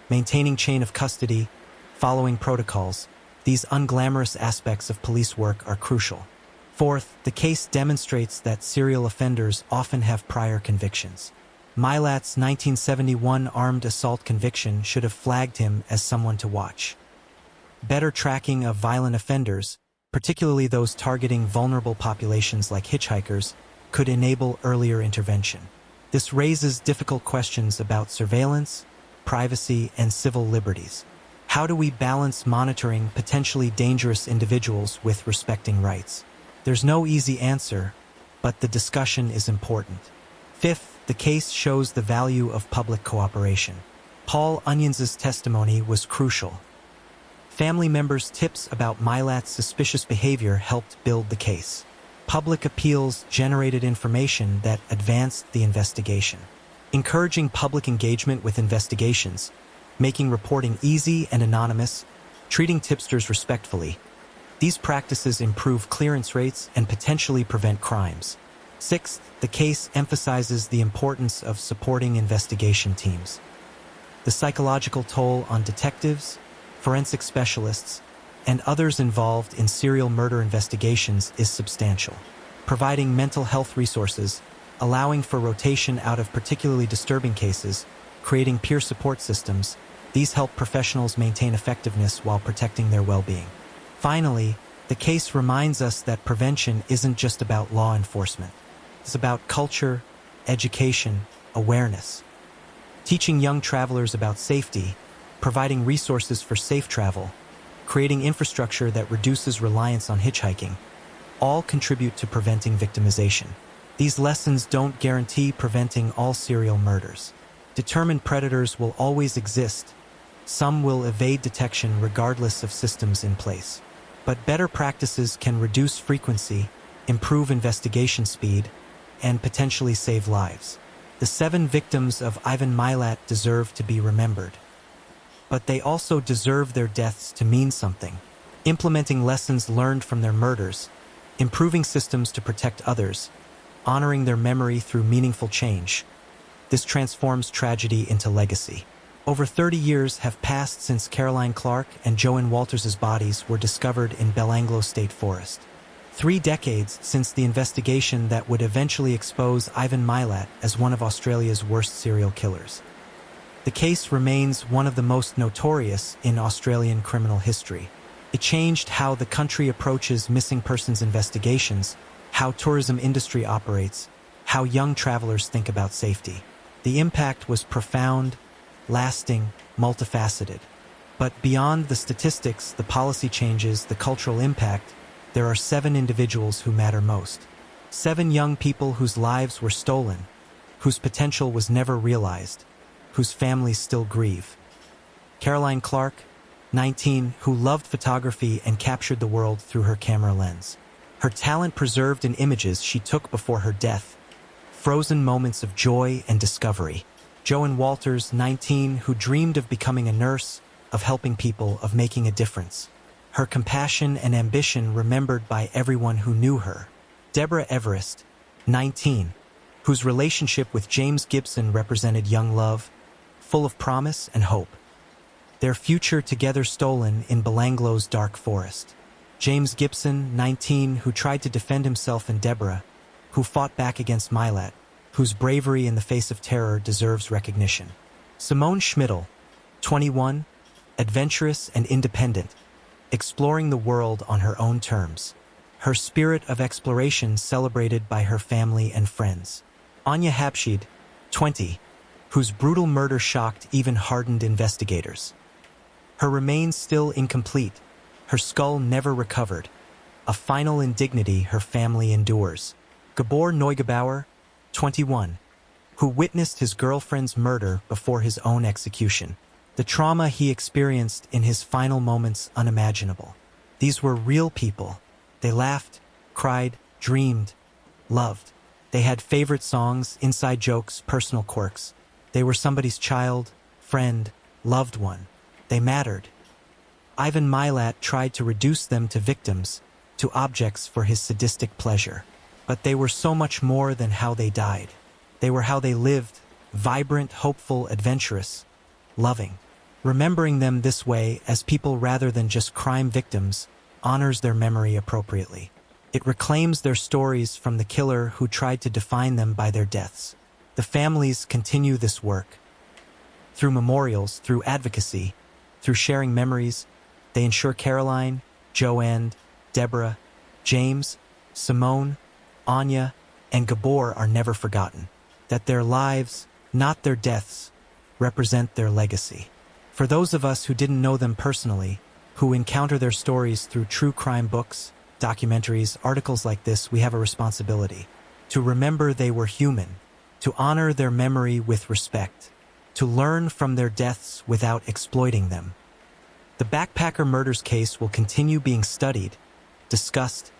maintaining chain of custody, following protocols, these unglamorous aspects of police work are crucial. Fourth, the case demonstrates that serial offenders often have prior convictions. Milat's 1971 armed assault conviction should have flagged him as someone to watch. Better tracking of violent offenders, particularly those targeting vulnerable populations like hitchhikers, could enable earlier intervention. This raises difficult questions about surveillance, privacy, and civil liberties. How do we balance monitoring potentially dangerous individuals with respecting rights? There's no easy answer, but the discussion is important. Fifth, the case shows the value of public cooperation. Paul Onions' testimony was crucial. Family members' tips about Milat's suspicious behavior helped build the case. Public appeals generated information that advanced the investigation. Encouraging public engagement with investigations, making reporting easy and anonymous, treating tipsters respectfully. These practices improve clearance rates and potentially prevent crimes. Sixth, the case emphasizes the importance of supporting investigation teams. The psychological toll on detectives, forensic specialists, and others involved in serial murder investigations is substantial. Providing mental health resources, allowing for rotation out of particularly disturbing cases, creating peer support systems, these help professionals maintain effectiveness while protecting their well-being. Finally, the case reminds us that prevention isn't just about law enforcement. It's about culture, education, awareness. Teaching young travelers about safety, providing resources for safe travel, creating infrastructure that reduces reliance on hitchhiking, all contribute to preventing victimization. These lessons don't guarantee preventing all serial murders. Determined predators will always exist. Some will evade detection regardless of systems in place. But better practices can reduce frequency, improve investigation speed, and potentially save lives. The 7 victims of Ivan Milat deserve to be remembered. But they also deserve their deaths to mean something. Implementing lessons learned from their murders, improving systems to protect others, honoring their memory through meaningful change. This transforms tragedy into legacy. Over 30 years have passed since Caroline Clark and Joan Walters' bodies were discovered in Belanglo State Forest. 3 decades since the investigation that would eventually expose Ivan Milat as one of Australia's worst serial killers. The case remains one of the most notorious in Australian criminal history. It changed how the country approaches missing persons investigations, how tourism industry operates, how young travelers think about safety. The impact was profound, lasting, multifaceted. But beyond the statistics, the policy changes, the cultural impact, there are 7 individuals who matter most. 7 young people whose lives were stolen, whose potential was never realized, whose families still grieve. Caroline Clark, 19, who loved photography and captured the world through her camera lens. Her talent preserved in images she took before her death, frozen moments of joy and discovery. Joan Walters, 19, who dreamed of becoming a nurse, of helping people, of making a difference. Her compassion and ambition remembered by everyone who knew her. Deborah Everest, 19, whose relationship with James Gibson represented young love, full of promise and hope. Their future together stolen in Belanglo's dark forest. James Gibson, 19, who tried to defend himself, and Deborah, who fought back against Milat, whose bravery in the face of terror deserves recognition. Simone Schmidl, 21, adventurous and independent, exploring the world on her own terms. Her spirit of exploration celebrated by her family and friends. Anya Habshid, 20, whose brutal murder shocked even hardened investigators. Her remains still incomplete, her skull never recovered, a final indignity her family endures. Gabor Neugebauer, 21, who witnessed his girlfriend's murder before his own execution. The trauma he experienced in his final moments unimaginable. These were real people. They laughed, cried, dreamed, loved. They had favorite songs, inside jokes, personal quirks. They were somebody's child, friend, loved one. They mattered. Ivan Milat tried to reduce them to victims, to objects for his sadistic pleasure. But they were so much more than how they died. They were how they lived, vibrant, hopeful, adventurous, loving. Remembering them this way as people rather than just crime victims honors their memory appropriately. It reclaims their stories from the killer who tried to define them by their deaths. The families continue this work. Through memorials, through advocacy, through sharing memories, they ensure Caroline, Joanne, Deborah, James, Simone, Anya, and Gabor are never forgotten. That their lives, not their deaths, represent their legacy. For those of us who didn't know them personally, who encounter their stories through true crime books, documentaries, articles like this, we have a responsibility to remember they were human, to honor their memory with respect, to learn from their deaths without exploiting them. The Backpacker Murders case will continue being studied, discussed,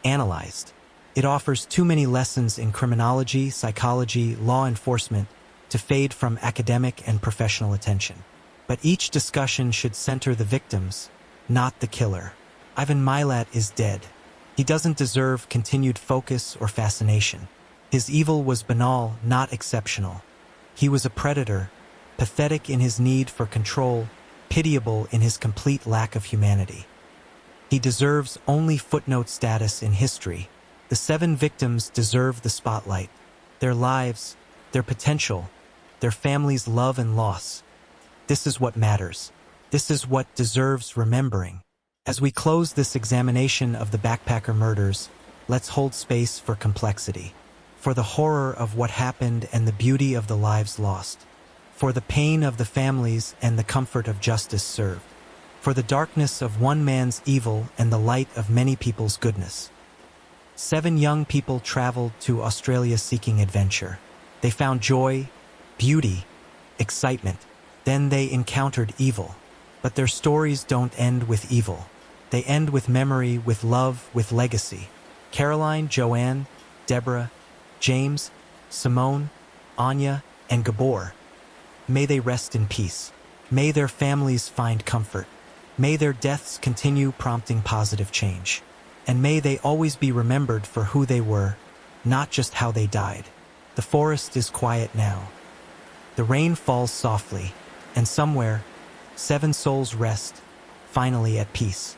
analyzed. It offers too many lessons in criminology, psychology, law enforcement to fade from academic and professional attention. But each discussion should center the victims, not the killer. Ivan Milat is dead. He doesn't deserve continued focus or fascination. His evil was banal, not exceptional. He was a predator, pathetic in his need for control, pitiable in his complete lack of humanity. He deserves only footnote status in history. The 7 victims deserve the spotlight. Their lives, their potential, their families' love and loss. This is what matters. This is what deserves remembering. As we close this examination of the Backpacker Murders, let's hold space for complexity, for the horror of what happened and the beauty of the lives lost, for the pain of the families and the comfort of justice served, for the darkness of one man's evil and the light of many people's goodness. 7 young people traveled to Australia seeking adventure. They found joy, beauty, excitement. Then they encountered evil. But their stories don't end with evil. They end with memory, with love, with legacy. Caroline, Joanne, Deborah, James, Simone, Anya, and Gabor. May they rest in peace. May their families find comfort. May their deaths continue prompting positive change. And may they always be remembered for who they were, not just how they died. The forest is quiet now. The rain falls softly, and somewhere, 7 souls rest, finally at peace.